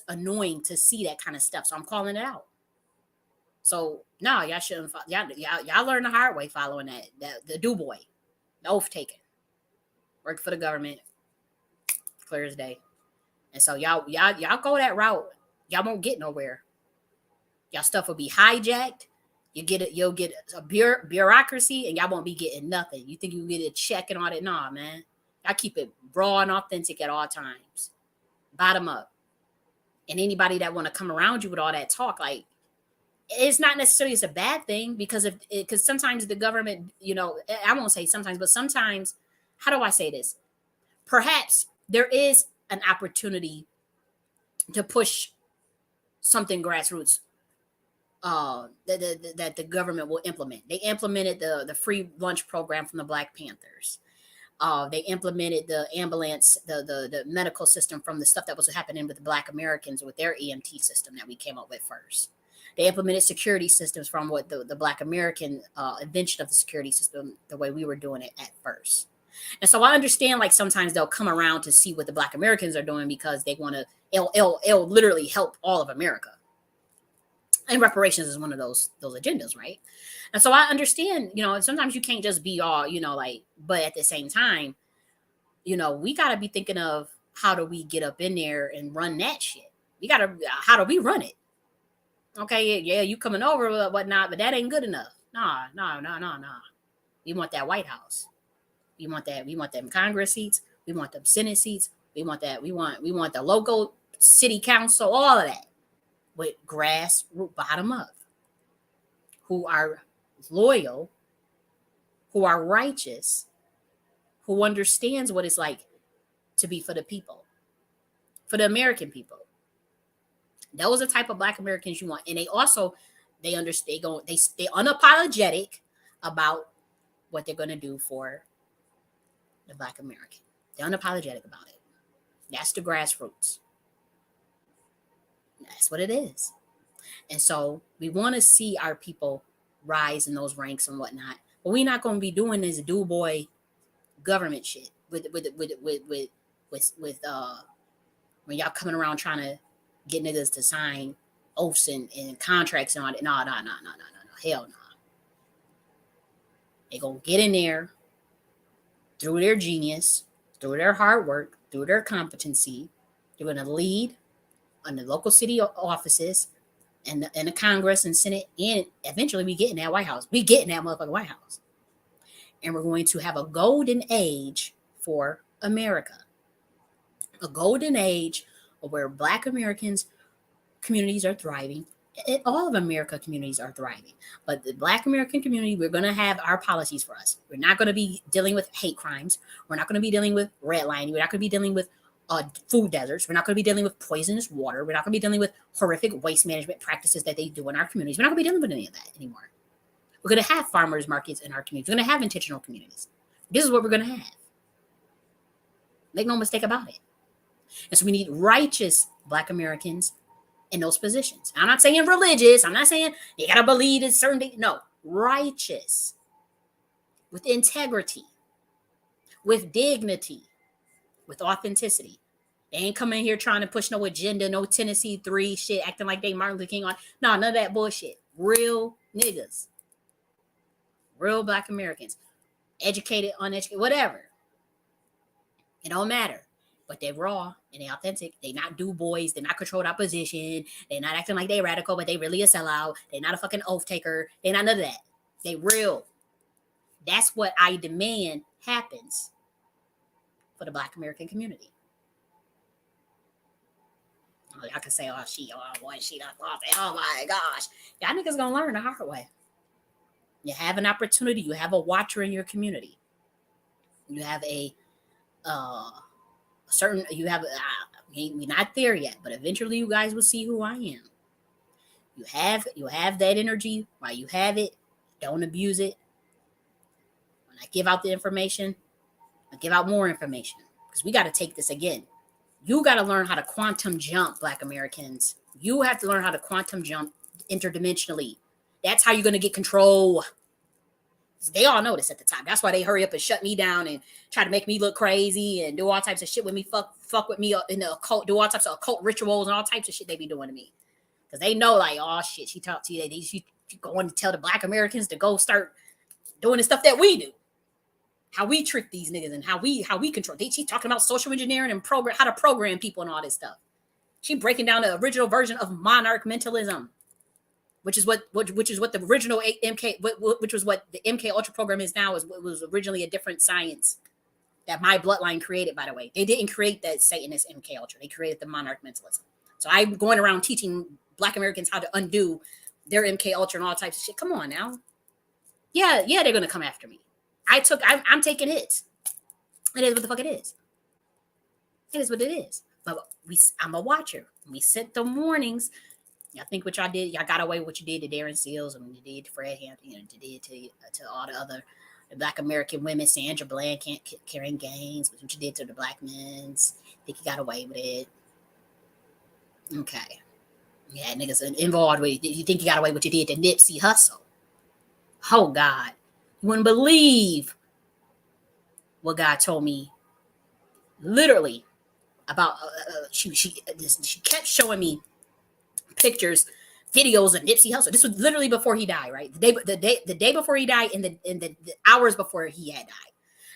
annoying to see that kind of stuff. So I'm calling it out. So no, y'all shouldn't. Y'all learn the hard way following that the do boy, the oath taken, worked for the government, clear as day. And so y'all go that route. Y'all won't get nowhere. Y'all stuff will be hijacked. You'll get a bureaucracy, and y'all won't be getting nothing. You think you can get a check and all that? Nah, man. Y'all keep it raw and authentic at all times. Bottom up. And anybody that want to come around you with all that talk, like, it's not necessarily it's a bad thing because sometimes the government, I won't say sometimes, but sometimes, how do I say this? Perhaps there is an opportunity to push something grassroots that the government will implement. They implemented the free lunch program from the Black Panthers. They implemented the ambulance, the medical system from the stuff that was happening with the Black Americans with their EMT system that we came up with first. They implemented security systems from what the Black American invention of the security system, the way we were doing it at first. And so I understand, like, sometimes they'll come around to see what the Black Americans are doing because they want to, it'll literally help all of America. And reparations is one of those agendas, right? And so I understand, sometimes you can't just be all, but at the same time, we got to be thinking of how do we get up in there and run that shit? How do we run it? Okay, yeah, you coming over or whatnot, but that ain't good enough. Nah. We want that White House. We want that. We want them Congress seats. We want them Senate seats. We want that. We want the local city council. All of that with grassroots, bottom up, who are loyal, who are righteous, who understands what it's like to be for the people, for the American people. Those are the type of Black Americans you want, and they also they understand. They unapologetic about what they're going to do for the Black American. They're unapologetic about it. That's the grassroots. That's what it is. And so we want to see our people rise in those ranks and whatnot. But we're not going to be doing this do boy government shit with when y'all coming around trying to get niggas to sign oaths and contracts and all that. No. Hell no. They gonna get in there through their genius, through their hard work, through their competency. They're gonna lead on the local city offices and the Congress and Senate, and eventually we get in that White House. We get in that motherfucking White House. And we're going to have a golden age for America. A golden age of where Black Americans communities are thriving. All of America communities are thriving. But the Black American community, we're going to have our policies for us. We're not going to be dealing with hate crimes. We're not going to be dealing with redlining. We're not going to be dealing with food deserts. We're not going to be dealing with poisonous water. We're not going to be dealing with horrific waste management practices that they do in our communities. We're not going to be dealing with any of that anymore. We're going to have farmers markets in our communities. We're going to have intentional communities. This is what we're going to have. Make no mistake about it. And so we need righteous Black Americans in those positions. I'm not saying religious. I'm not saying you got to believe in certain things. No, righteous, with integrity, with dignity, with authenticity. They ain't coming here trying to push no agenda, no Tennessee 3 shit, acting like they Martin Luther King on. No, none of that bullshit. Real niggas. Real Black Americans. Educated, uneducated, whatever. It don't matter. But they're raw and they're authentic. They not do boys. They're not controlled opposition. They're not acting like they radical, but they really a sellout. They're not a fucking oath taker. They're not none of that. They real. That's what I demand happens for the Black American community. Oh, y'all can say, oh boy, she done thought that. Oh my gosh. Y'all niggas gonna learn the hard way. You have an opportunity. You have a watcher in your community. You have a certain, you have, we're not there yet, but eventually you guys will see who I am. You have that energy. While you have it, don't abuse it. When I give out the information, I give out more information because we got to take this again. You got to learn how to quantum jump, Black Americans. You have to learn how to quantum jump interdimensionally. That's how you're going to get control. They all know this at the time. That's why they hurry up and shut me down and try to make me look crazy and do all types of shit with me, fuck with me in the occult, do all types of occult rituals and all types of shit they be doing to me. Because they know, like, oh shit, she talked to you. She going to tell the Black Americans to go start doing the stuff that we do. How we trick these niggas and how we control. She talking about social engineering and how to program people and all this stuff. She breaking down the original version of monarch mentalism. Which is what the original MK, which was what the MK Ultra program is now. It was originally a different science that my bloodline created. By the way, they didn't create that Satanist MK Ultra. They created the monarch mentalism. So I'm going around teaching Black Americans how to undo their MK Ultra and all types of shit. Come on now, yeah, they're gonna come after me. I'm taking hits. It is what the fuck it is. It is what it is. But I'm a watcher. We set the warnings. I think what y'all did, y'all got away with what you did to Darren Seals and what you did to Fred Hampton, and you did to all the other Black American women, Sandra Bland, Karen Gaines, what you did to the Black men's. I think you got away with it. Okay. Yeah, niggas involved with it. You think you got away with what you did to Nipsey Hussle? Oh, God. You wouldn't believe what God told me literally about, she kept showing me pictures, videos of Nipsey Hussle. This was literally before he died, right? The day before he died, and the hours before he had died.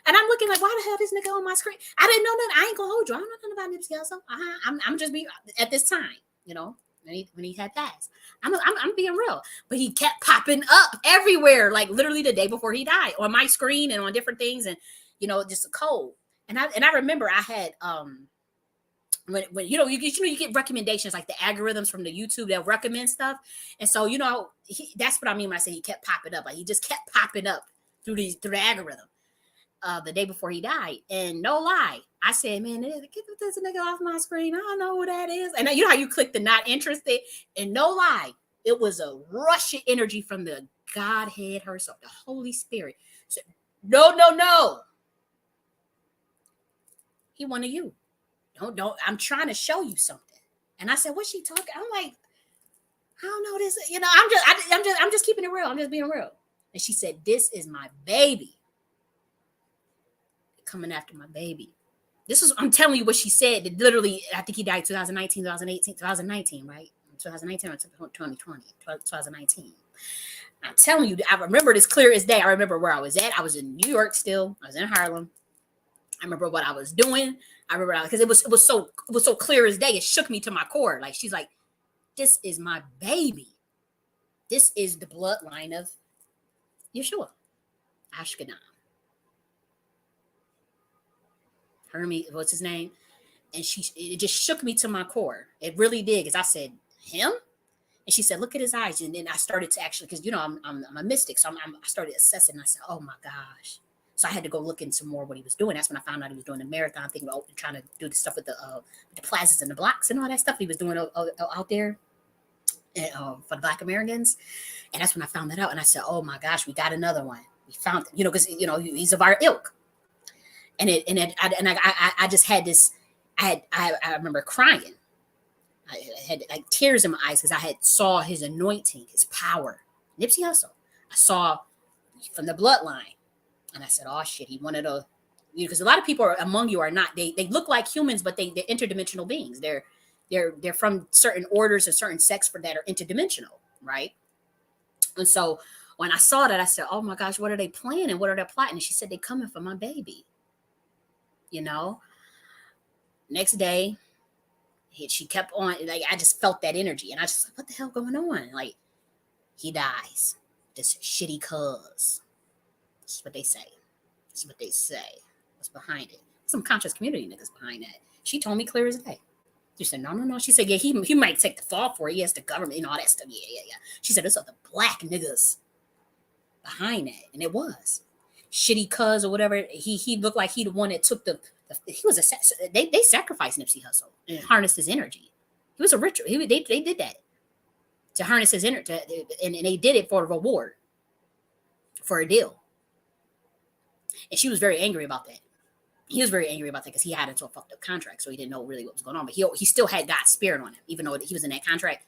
And I'm looking like, why the hell this nigga on my screen? I didn't know nothing. I ain't gonna hold you. I don't know nothing about Nipsey Hussle. I'm just be at this time, you know. when he had passed. I'm being real, but he kept popping up everywhere, like literally the day before he died, on my screen and on different things, and just a cold. And I remember I had when you get recommendations, like the algorithms from the YouTube that recommend stuff, and so that's what I mean when I say he kept popping up. Like he just kept popping up through the algorithm. The day before he died, and no lie, I said, "Man, get this nigga off my screen. I don't know who that is." And you know how you click the not interested, and no lie, it was a rush of energy from the Godhead herself, the Holy Spirit. So, no, no, no. He wanted you. Don't. I'm trying to show you something. And I said, "What's she talking?" I'm like, "I don't know this. I'm just keeping it real. I'm just being real." And she said, "This is my baby. Coming after my baby." I'm telling you what she said. Literally, I think he died 2019, 2018, 2019, right? 2019 or 2020, 2019. I'm telling you, I remember this clear as day. I remember where I was at. I was in New York still. I was in Harlem. I remember what I was doing. I remember because it was so clear as day. It shook me to my core. Like she's like, "This is my baby. This is the bloodline of Yeshua, Ashkenaz, Hermes. What's his name?" And it just shook me to my core. It really did, because I said, "Him?" And she said, "Look at his eyes." And then I started to actually, because I'm a mystic, so I started assessing. And I said, "Oh my gosh!" So I had to go look into more what he was doing. That's when I found out he was doing the marathon thing, trying to do the stuff with the plazas and the blocks and all that stuff he was doing out there for the Black Americans. And that's when I found that out. And I said, "Oh my gosh, we got another one. We found, because he's of our ilk." And I just had this. I remember crying. I had like tears in my eyes because I had saw his anointing, his power. Nipsey Hussle. I saw from the bloodline, and I said, "Oh shit, he wanted to," because a lot of people among you are not. They look like humans, but they're interdimensional beings. They're from certain orders and certain sects that are interdimensional, right? And so when I saw that, I said, "Oh my gosh, what are they planning? What are they plotting?" And she said, "They coming for my baby." Next day, she kept on, like, I just felt that energy, and I just like, what the hell going on? Like, he dies. This shitty cuz. That's what they say. That's what they say. What's behind it? Some conscious community niggas behind that. She told me clear as day. She said, no, no, no. She said, yeah, he might take the fall for it. He has the government and all that stuff. Yeah, yeah, yeah. She said, there's other black niggas behind that. And it was. Shitty cuz or whatever. He looked like he the one that took he was they sacrificed Nipsey Hussle and harnessed his energy. He was a ritual. They did that to harness his energy, and they did it for a reward, for a deal. And she was very angry about that. He was very angry about that because he had into a fucked up contract, so he didn't know really what was going on. But he still had God's spirit on him, even though he was in that contract.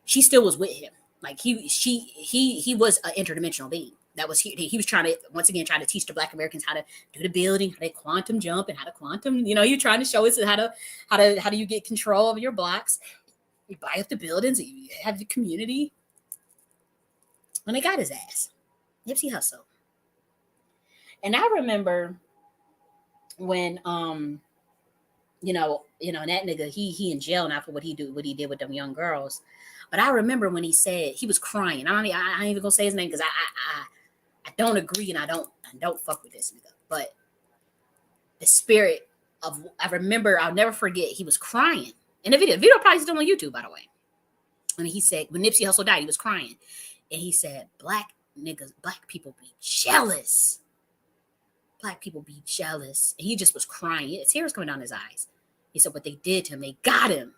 She still was with him. Like he was an interdimensional being. That was he was trying to once again try to teach the Black Americans how to do the building, how to quantum jump, and how to quantum. You're trying to show us how do you get control of your blocks. You buy up the buildings, you have the community. When they got his ass, Nipsey Hussle. And I remember when that nigga, he in jail now for what he did with them young girls. But I remember when he said he was crying. I ain't even gonna say his name because I don't agree, and I don't fuck with this nigga. But the spirit of, I remember, I'll never forget, he was crying in the video. The video probably still on YouTube, by the way. And he said, when Nipsey Hussle died, he was crying. And he said, black people be jealous. Black people be jealous. And he just was crying. Tears coming down his eyes. He said, what they did to him, they got him.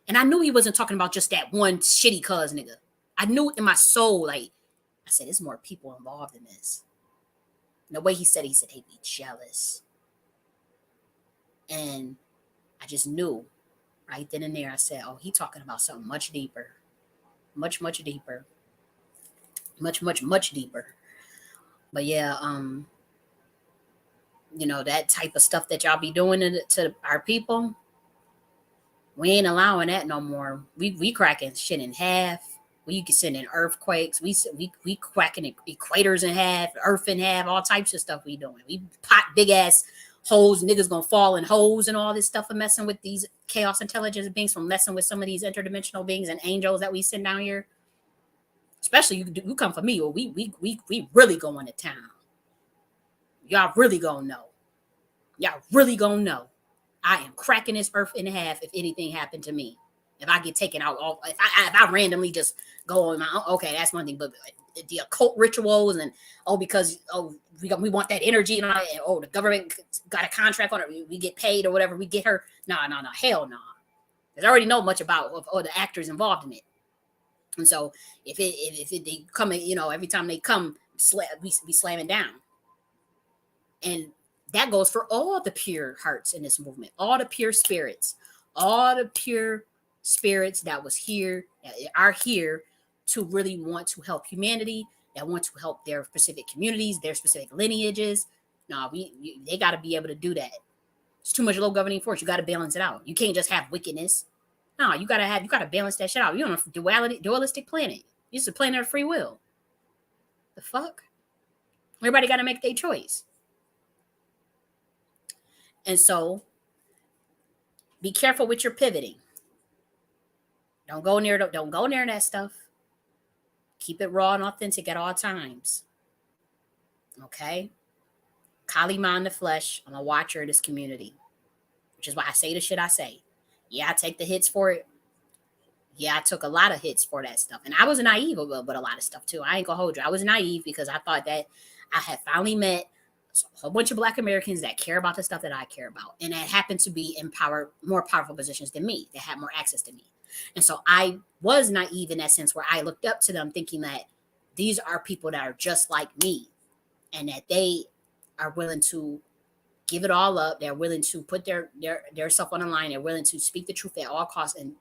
And I knew he wasn't talking about just that one shitty cuz nigga. I knew in my soul, like, I said, there's more people involved in this. And the way he said they be jealous. And I just knew right then and there. I said, oh, he talking about something much deeper. Much, much deeper. Much, much, much deeper. But yeah, that type of stuff that y'all be doing to our people, we ain't allowing that no more. We cracking shit in half. We sending earthquakes. We cracking equators in half, earth in half, all types of stuff we doing. We pot big ass hoes, niggas gonna fall in holes and all this stuff for messing with these chaos intelligence beings, from messing with some of these interdimensional beings and angels that we send down here. Especially you come for me, or we really going to town. Y'all really gonna know. Y'all really gonna know. I am cracking this earth in half if anything happened to me. If I get taken out, if I randomly just go on my own, okay, that's one thing. But the occult rituals and because we want that energy and the government got a contract on it, we get paid or whatever, we get her. No, hell no. Because I already know much about all the actors involved in it. And so if they come, every time they come, we slamming down. And that goes for all the pure hearts in this movement, all the pure spirits, all the pure spirits that are here to really want to help humanity, that want to help their specific communities, their specific lineages. No, they got to be able to do that. It's too much low governing force. You got to balance it out. You can't just have wickedness. No, you got to balance that shit out. You're on a dualistic planet. It's a planet of free will. The fuck? Everybody got to make their choice. And so be careful with your pivoting. Don't go near that stuff. Keep it raw and authentic at all times. Okay? Kali Ma in the flesh. I'm a watcher of this community, which is why I say the shit I say. Yeah, I take the hits for it. Yeah, I took a lot of hits for that stuff. And I was naive about a lot of stuff too. I ain't gonna hold you. I was naive because I thought that I had finally met a whole bunch of Black Americans that care about the stuff that I care about, and that happen to be in more powerful positions than me, that have more access to me. And so I was naive in that sense, where I looked up to them thinking that these are people that are just like me, and that they are willing to give it all up. They're willing to put their self on the line. They're willing to speak the truth at all costs and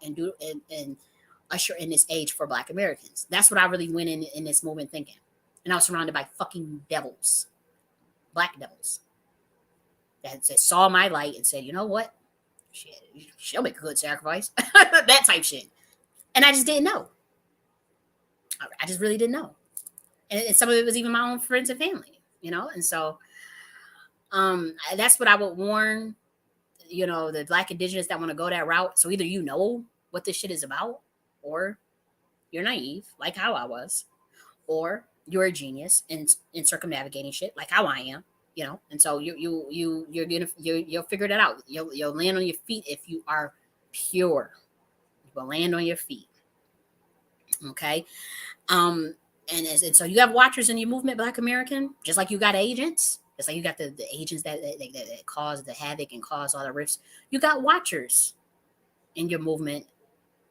usher in this age for Black Americans. That's what I really went in this movement thinking. And I was surrounded by fucking devils. Black devils that saw my light and said, you know what? She'll make a good sacrifice. That type shit. And I just didn't know. I just really didn't know. And some of it was even my own friends and family, And so that's what I would warn, the Black indigenous that want to go that route. So either you know what this shit is about, or you're naive, like how I was, or you're a genius in circumnavigating shit, like how I am, And so you'll figure that out. You'll land on your feet if you are pure. You will land on your feet. Okay. And so you have watchers in your movement, Black American, just like you got agents. Just like you got the agents that cause the havoc and cause all the rifts. You got watchers in your movement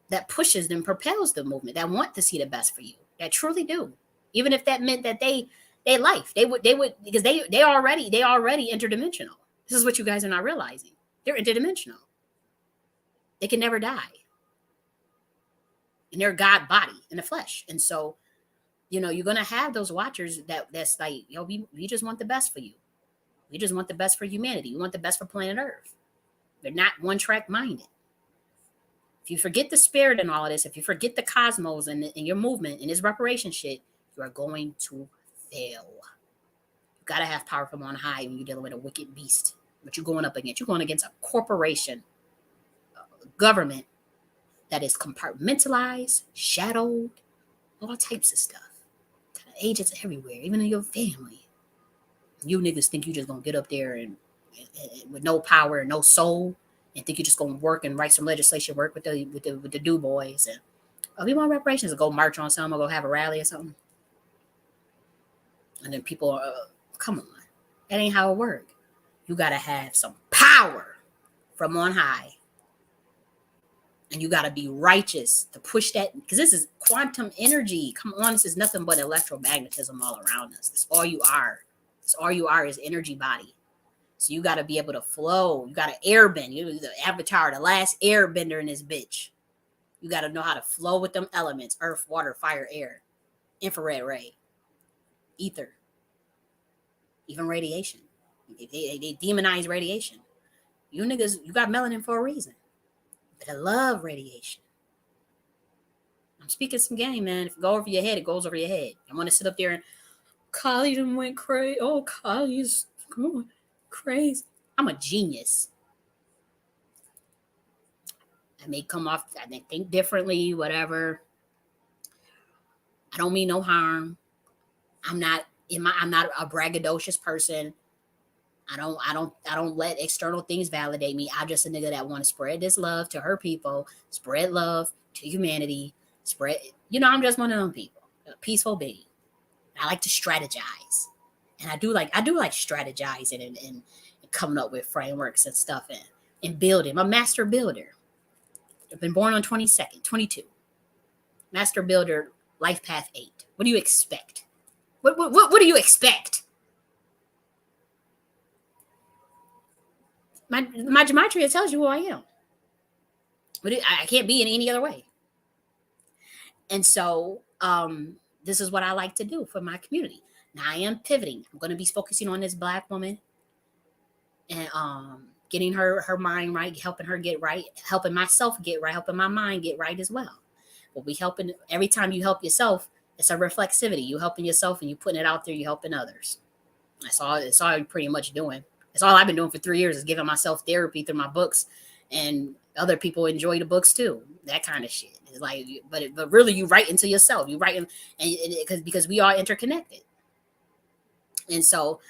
that pushes and propels the movement, that want to see the best for you, that truly do. Even if that meant that they would because they already interdimensional. This is what you guys are not realizing. They're interdimensional. They can never die. And they're God body in the flesh. And so, you're gonna have those watchers that's like, we just want the best for you. We just want the best for humanity. We want the best for planet Earth. They're not one-track minded. If you forget the spirit in all of this, if you forget the cosmos and your movement and this reparation shit, you are going to fail. You gotta have power from on high when you're dealing with a wicked beast. What you're going up against? You're going against a corporation, a government that is compartmentalized, shadowed, all types of stuff. Agents everywhere, even in your family. You niggas think you just gonna get up there and with no power and no soul, and think you're just gonna work and write some legislation, work with the do boys, and we want reparations, to go march on something or go have a rally or something. And then people are, come on, that ain't how it works. You gotta have some power from on high. And you got to be righteous to push that, because this is quantum energy. Come on, this is nothing but electromagnetism all around us. That's all you are. That's all you are, is energy body. So you got to be able to flow. You got to airbend. You're the avatar, the last airbender in this bitch. You got to know how to flow with them elements: earth, water, fire, air, infrared ray, ether, even radiation. They demonize radiation. You niggas, you got melanin for a reason. But I love radiation. I'm speaking some game, man. If it goes over your head, it goes over your head. I want to sit up there and Kali done went crazy. Oh, Kali is going crazy. I'm a genius. I may come off, I may think differently, whatever. I don't mean no harm. I'm not a braggadocious person. I don't let external things validate me. I'm just a nigga that want to spread this love to her people, spread love to humanity, spread, I'm just one of them people. A peaceful being. I like to strategize. And I do like strategizing and coming up with frameworks and stuff and building. I'm a master builder. I've been born on 22nd, 22. Master builder, life path 8. What do you expect? What do you expect? My gematria tells you who I am. But I can't be in any other way. And so this is what I like to do for my community. Now I am pivoting. I'm going to be focusing on this Black woman and getting her mind right, helping her get right, helping myself get right, helping my mind get right as well. But we helping, every time you help yourself, it's a reflexivity. You helping yourself and you putting it out there, you helping others. That's all I'm pretty much doing. That's all I've been doing for 3 years is giving myself therapy through my books, and other people enjoy the books too. That kind of shit. It's like, but really, you write into yourself. You write, and because we are interconnected, and so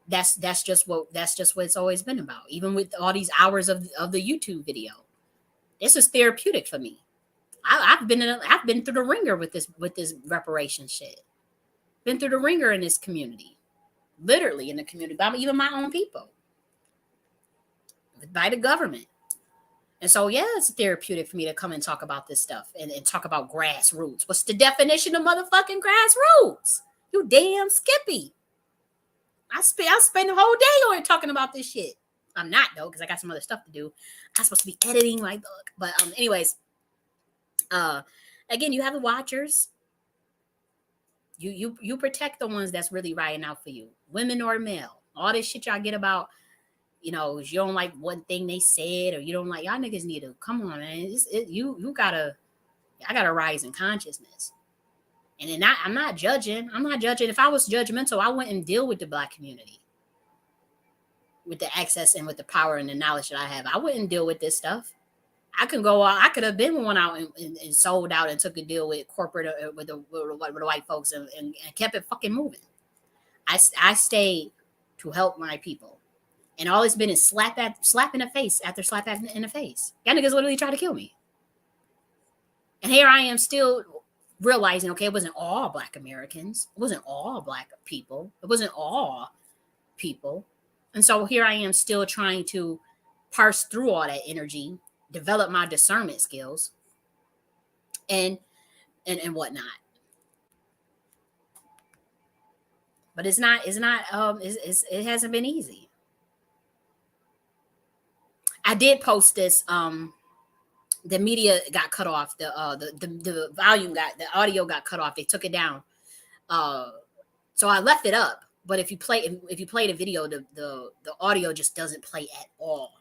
that's just what it's always been about. Even with all these hours of the YouTube video, this is therapeutic for me. I've been through the ringer with this reparation shit. Been through the ringer in this community. Literally in the community, by even my own people, by the government. And so, yeah, it's therapeutic for me to come and talk about this stuff and talk about grassroots. What's the definition of motherfucking grassroots? You damn Skippy. I spend the whole day on talking about this shit. I'm not, though, because I got some other stuff to do. I'm supposed to be editing my book. But anyways, again, you have the watchers. You protect the ones that's really riding out for you, women or male. All this shit y'all get about, you don't like one thing they said, or you don't like, y'all niggas need to come on, man. I gotta rise in consciousness. And then I'm not judging. I'm not judging. If I was judgmental, I wouldn't deal with the Black community, with the access and with the power and the knowledge that I have. I wouldn't deal with this stuff. I could have been one out and sold out and took a deal with corporate with the white folks and kept it fucking moving. I stayed to help my people, and all it's been is slap in the face after slap in the face. Y'all niggas literally tried to kill me, and here I am still realizing, okay, it wasn't all Black Americans, it wasn't all Black people, it wasn't all people, and so here I am still trying to parse through all that energy, develop my discernment skills, and whatnot. But it hasn't been easy. I did post this. The media got cut off. The volume the audio got cut off. They took it down. So I left it up. But if you play the video, the audio just doesn't play at all.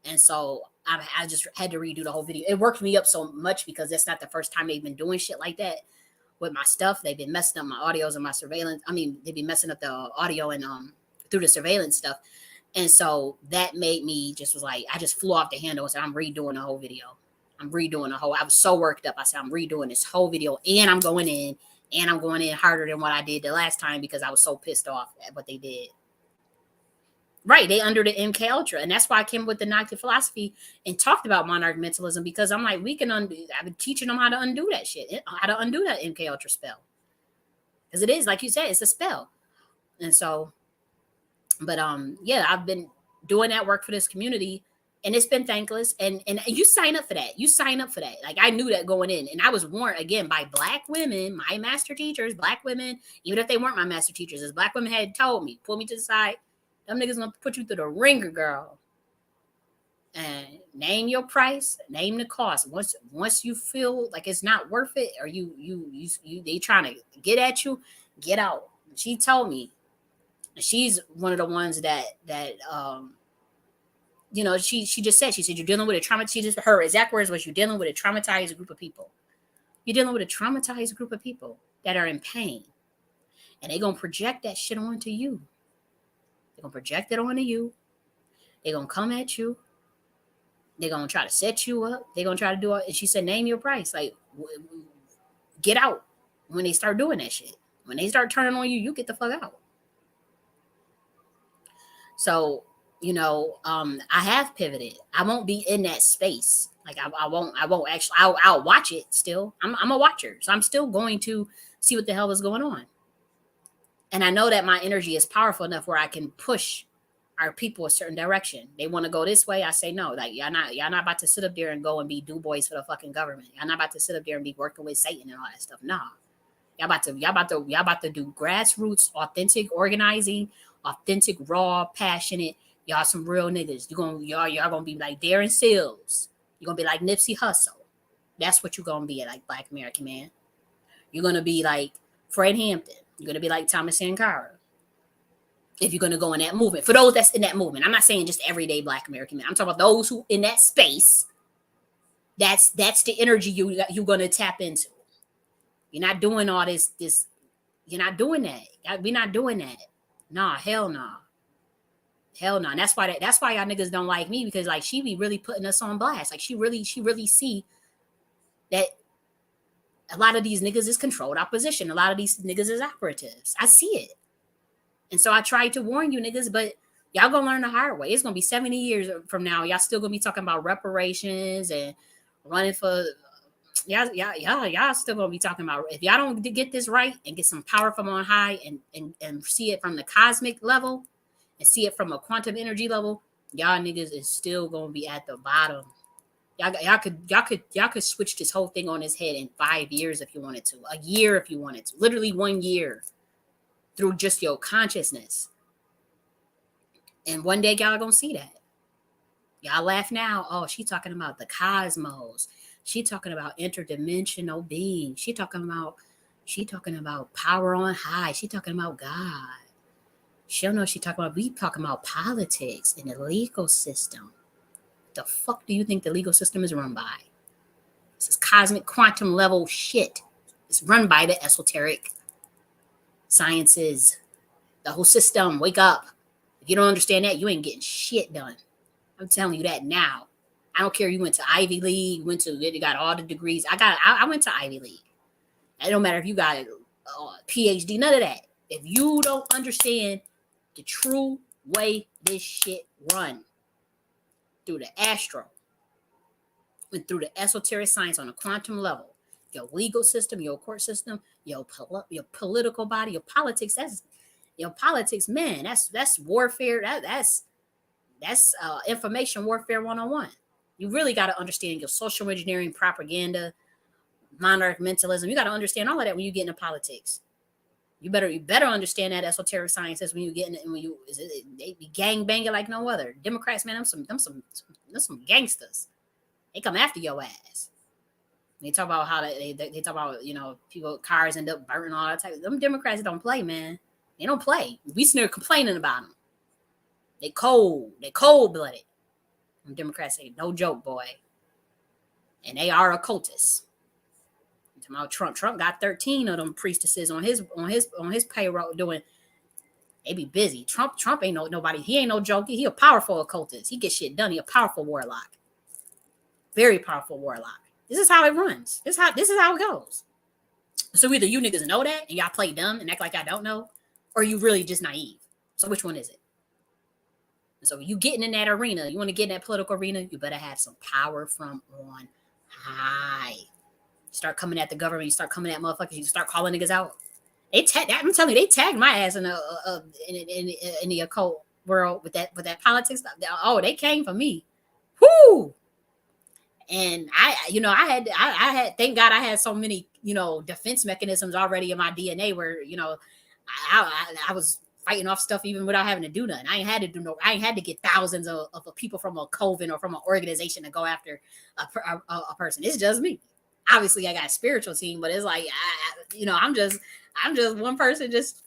And so I just had to redo the whole video. It worked me up so much because that's not the first time they've been doing shit like that with my stuff. They've been messing up my audios and my surveillance. I mean, they've been messing up the audio and through the surveillance stuff. And so that made me was like, I just flew off the handle and said, I'm redoing the whole video. I was so worked up. I said, I'm redoing this whole video, and I'm going in harder than what I did the last time because I was so pissed off at what they did. Right, they under the MK Ultra, and that's why I came with the Nakhti philosophy and talked about monarch mentalism, because I'm like, we can undo. I've been teaching them how to undo that shit, how to undo that MK Ultra spell, because it is, like you said, it's a spell. And so, but yeah, I've been doing that work for this community, and it's been thankless. And you sign up for that. You sign up for that. Like, I knew that going in, and I was warned again by Black women, my master teachers, Black women, even if they weren't my master teachers, as Black women had told me, pull me to the side. Them niggas gonna put you through the ringer, girl. And name your price, name the cost. Once you feel like it's not worth it, or they trying to get at you, get out. She told me, she's one of the ones that she just said, you're dealing with a trauma. Her exact words was, you're dealing with a traumatized group of people. You're dealing with a traumatized group of people that are in pain, and they gonna project that shit onto you. They're going to project it onto you. They're going to come at you. They're going to try to set you up. They're going to try to do it. And she said, name your price. Like, get out when they start doing that shit. When they start turning on you, you get the fuck out. So, I have pivoted. I won't be in that space. Like I won't actually, I'll watch it still. I'm a watcher. So I'm still going to see what the hell is going on. And I know that my energy is powerful enough where I can push our people a certain direction. They want to go this way. I say no. Like y'all not about to sit up there and go and be do boys for the fucking government. Y'all not about to sit up there and be working with Satan and all that stuff. Nah. Y'all about to do grassroots, authentic organizing, authentic, raw, passionate. Y'all some real niggas. Y'all gonna be like Darren Sills. You're gonna be like Nipsey Hussle. That's what you're gonna be like Black American man. You're gonna be like Fred Hampton. You're gonna be like Thomas Sankara. If you're gonna go in that movement. For those that's in that movement, I'm not saying just everyday Black American man. I'm talking about those who in that space. That's the energy you're gonna tap into. You're not doing all this. You're not doing that. We're not doing that. Nah, hell nah. Hell no. And that's why y'all niggas don't like me, because like she be really putting us on blast. Like she really see that a lot of these niggas is controlled opposition. A lot of these niggas is operatives. I see it. And so I tried to warn you niggas, but y'all gonna learn the hard way. It's gonna be 70 years from now. Y'all still gonna be talking about reparations and running for y'all still gonna be talking about, if y'all don't get this right and get some power from on high and see it from the cosmic level and see it from a quantum energy level, y'all niggas is still gonna be at the bottom. Y'all could switch this whole thing on its head in 5 years if you wanted to, a year if you wanted to, literally 1 year, through just your consciousness. And one day y'all gonna see that. Y'all laugh now. Oh, she talking about the cosmos. She talking about interdimensional beings. She talking about power on high. She talking about God. She don't know what she talking about. We talking about politics and the legal system. The fuck do you think the legal system is run by? This is cosmic quantum level shit. It's run by the esoteric sciences. The whole system. Wake up. If you don't understand that, you ain't getting shit done. I'm telling you that now. I don't care. You went to Ivy League, you got all the degrees. I went to Ivy League. It don't matter if you got a PhD, none of that. If you don't understand the true way this shit run, through the astro and through the esoteric science on a quantum level, your legal system, your court system, your political body, your politics, man, that's warfare. That's information warfare 101. You really got to understand your social engineering, propaganda, monarch mentalism. You got to understand all of that when you get into politics. You better understand that esoteric sciences when you get in it, and they be gang banging like no other. Democrats, man, them some gangsters. They come after your ass. They talk about how they talk about, people, cars end up burning, all that type of. Them Democrats don't play, man. They don't play. We sitting there complaining about them. They cold blooded. Them Democrats say no joke, boy. And they are occultists. About Trump got 13 of them priestesses on his payroll doing. They be busy. Trump ain't nobody. He ain't no joke. He a powerful occultist. He gets shit done. He a powerful warlock. Very powerful warlock. This is how it runs. This is how it goes. So either you niggas know that and y'all play dumb and act like I don't know, or you really just naive. So which one is it? So you getting in that arena, you want to get in that political arena, you better have some power from on high. Start coming at the government, you start coming at motherfuckers, you start calling niggas out. I'm telling you, they tagged my ass in the occult world with that politics stuff. Oh, they came for me. Whoo! And I had, thank God I had so many, defense mechanisms already in my DNA where, I was fighting off stuff even without having to do nothing. I ain't had to get thousands of people from a coven or from an organization to go after a person. It's just me. Obviously I got a spiritual team, but it's like, I'm just one person. Just,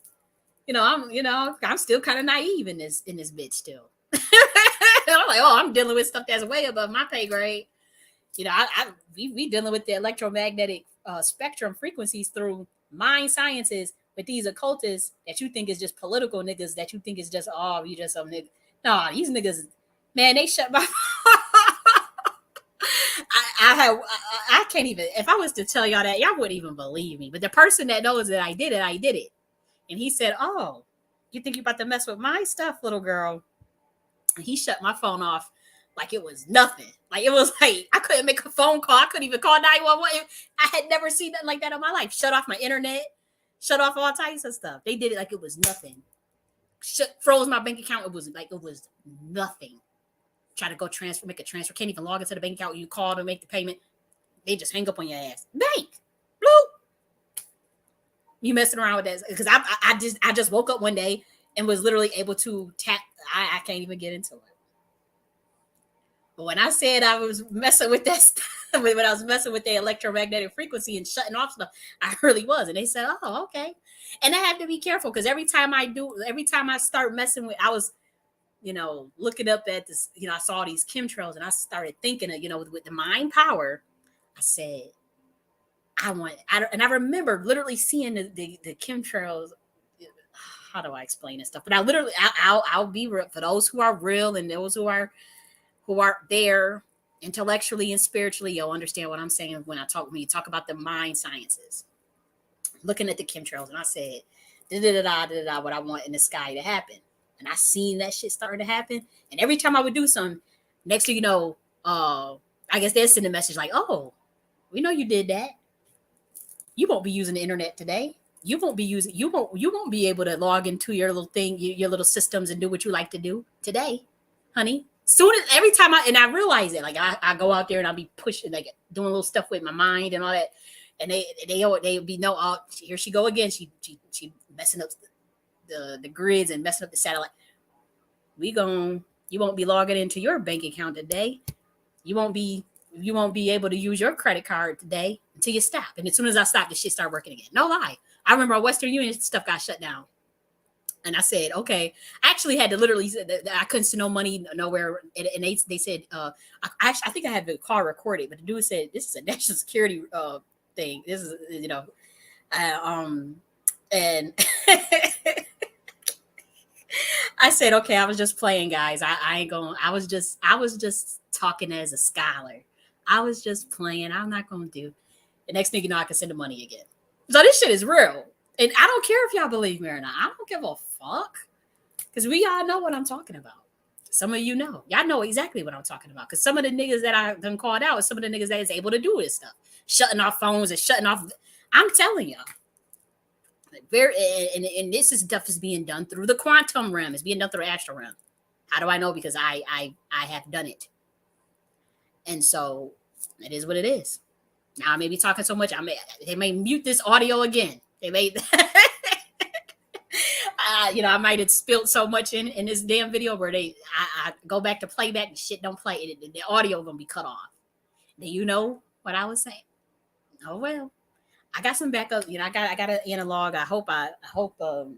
I'm still kind of naive in this bitch still. I'm like, I'm dealing with stuff that's way above my pay grade. We dealing with the electromagnetic spectrum frequencies through mind sciences But these occultists that you think is just political niggas, that you think is just, oh, you just some nigga. Nah, these niggas, man, they shut my. I can't even. If I was to tell y'all that, y'all wouldn't even believe me. But the person that knows that I did it. And he said, "Oh, you think you about to mess with my stuff, little girl?" And he shut my phone off like it was nothing. Like it was like I couldn't make a phone call. I couldn't even call 911. I had never seen nothing like that in my life. Shut off my internet. Shut off all types of stuff. They did it like it was nothing. Froze my bank account. It was like it was nothing. Try to go transfer, make a transfer. Can't even log into the bank account. You call to make the payment. They just hang up on your ass. Bank. Bloop. You messing around with that? Because I just woke up one day and was literally able to tap. I can't even get into it. But when I said I was messing with that stuff, when I was messing with the electromagnetic frequency and shutting off stuff, I really was. And they said, "Oh, okay." And I have to be careful because every time I start messing with, I was, looking up at this, I saw these chemtrails and I started thinking of, with the mind power, I said, and I remember literally seeing the chemtrails. How do I explain this stuff? But I literally, I'll be real for those who are real and those who are there intellectually and spiritually. You'll understand what I'm saying when you talk about the mind sciences. Looking at the chemtrails, and I said, what I want in the sky to happen. And I seen that shit starting to happen. And every time I would do something, next thing you know, I guess they'll send a message like, "Oh, we know you did that. You won't be using the internet today. You won't be able to log into your little thing, your little systems and do what you like to do today, honey." Soon as every time I realize it, like I go out there and I'll be pushing, like doing little stuff with my mind and all that. And they be no, oh, here she go again. She messing up the grids and messing up the satellite. You won't be logging into your bank account today. You won't be able to use your credit card today until you stop. And as soon as I stop, the shit start working again. No lie. I remember our Western Union stuff got shut down. And I said, okay. I actually had to literally, I couldn't send no money nowhere. And they said, I think I had the call recorded, but the dude said, "This is a national security thing. This is, and I said, okay, I was just playing, guys. I ain't going, I was just talking as a scholar. I was just playing. I'm not going to do. The next thing you know, I can send the money again. So this shit is real. And I don't care if y'all believe me or not. I don't give a fuck. Because we all know what I'm talking about. Some of you know. Y'all know exactly what I'm talking about. Because some of the niggas that I done called out is some of the niggas that is able to do this stuff. Shutting off phones and shutting off. I'm telling y'all. And this is stuff is being done through the quantum realm. It's being done through the astral realm. How do I know? Because I have done it. And so it is what it is. Now I may be talking so much. They may mute this audio again. They may, I might have spilled so much in this damn video where I go back to playback and shit don't play. The audio gonna be cut off. Do you know what I was saying? Oh well, I got some backup. I got an analog. I hope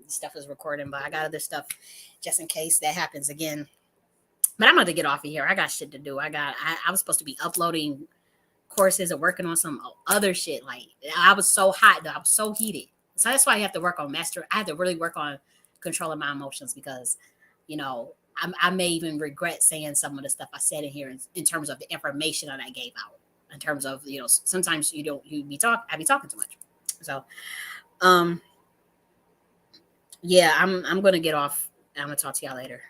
stuff is recording, but I got other stuff just in case that happens again. But I'm about to get off of here. I got shit to do. I was supposed to be uploading courses or working on some other shit. Like I was so hot, though. I was so heated. So that's why I have to work on I have to really work on controlling my emotions because, I may even regret saying some of the stuff I said in here in terms of the information that I gave out. In terms of, sometimes I be talking too much. So, yeah, I'm gonna get off. I'm gonna talk to y'all later.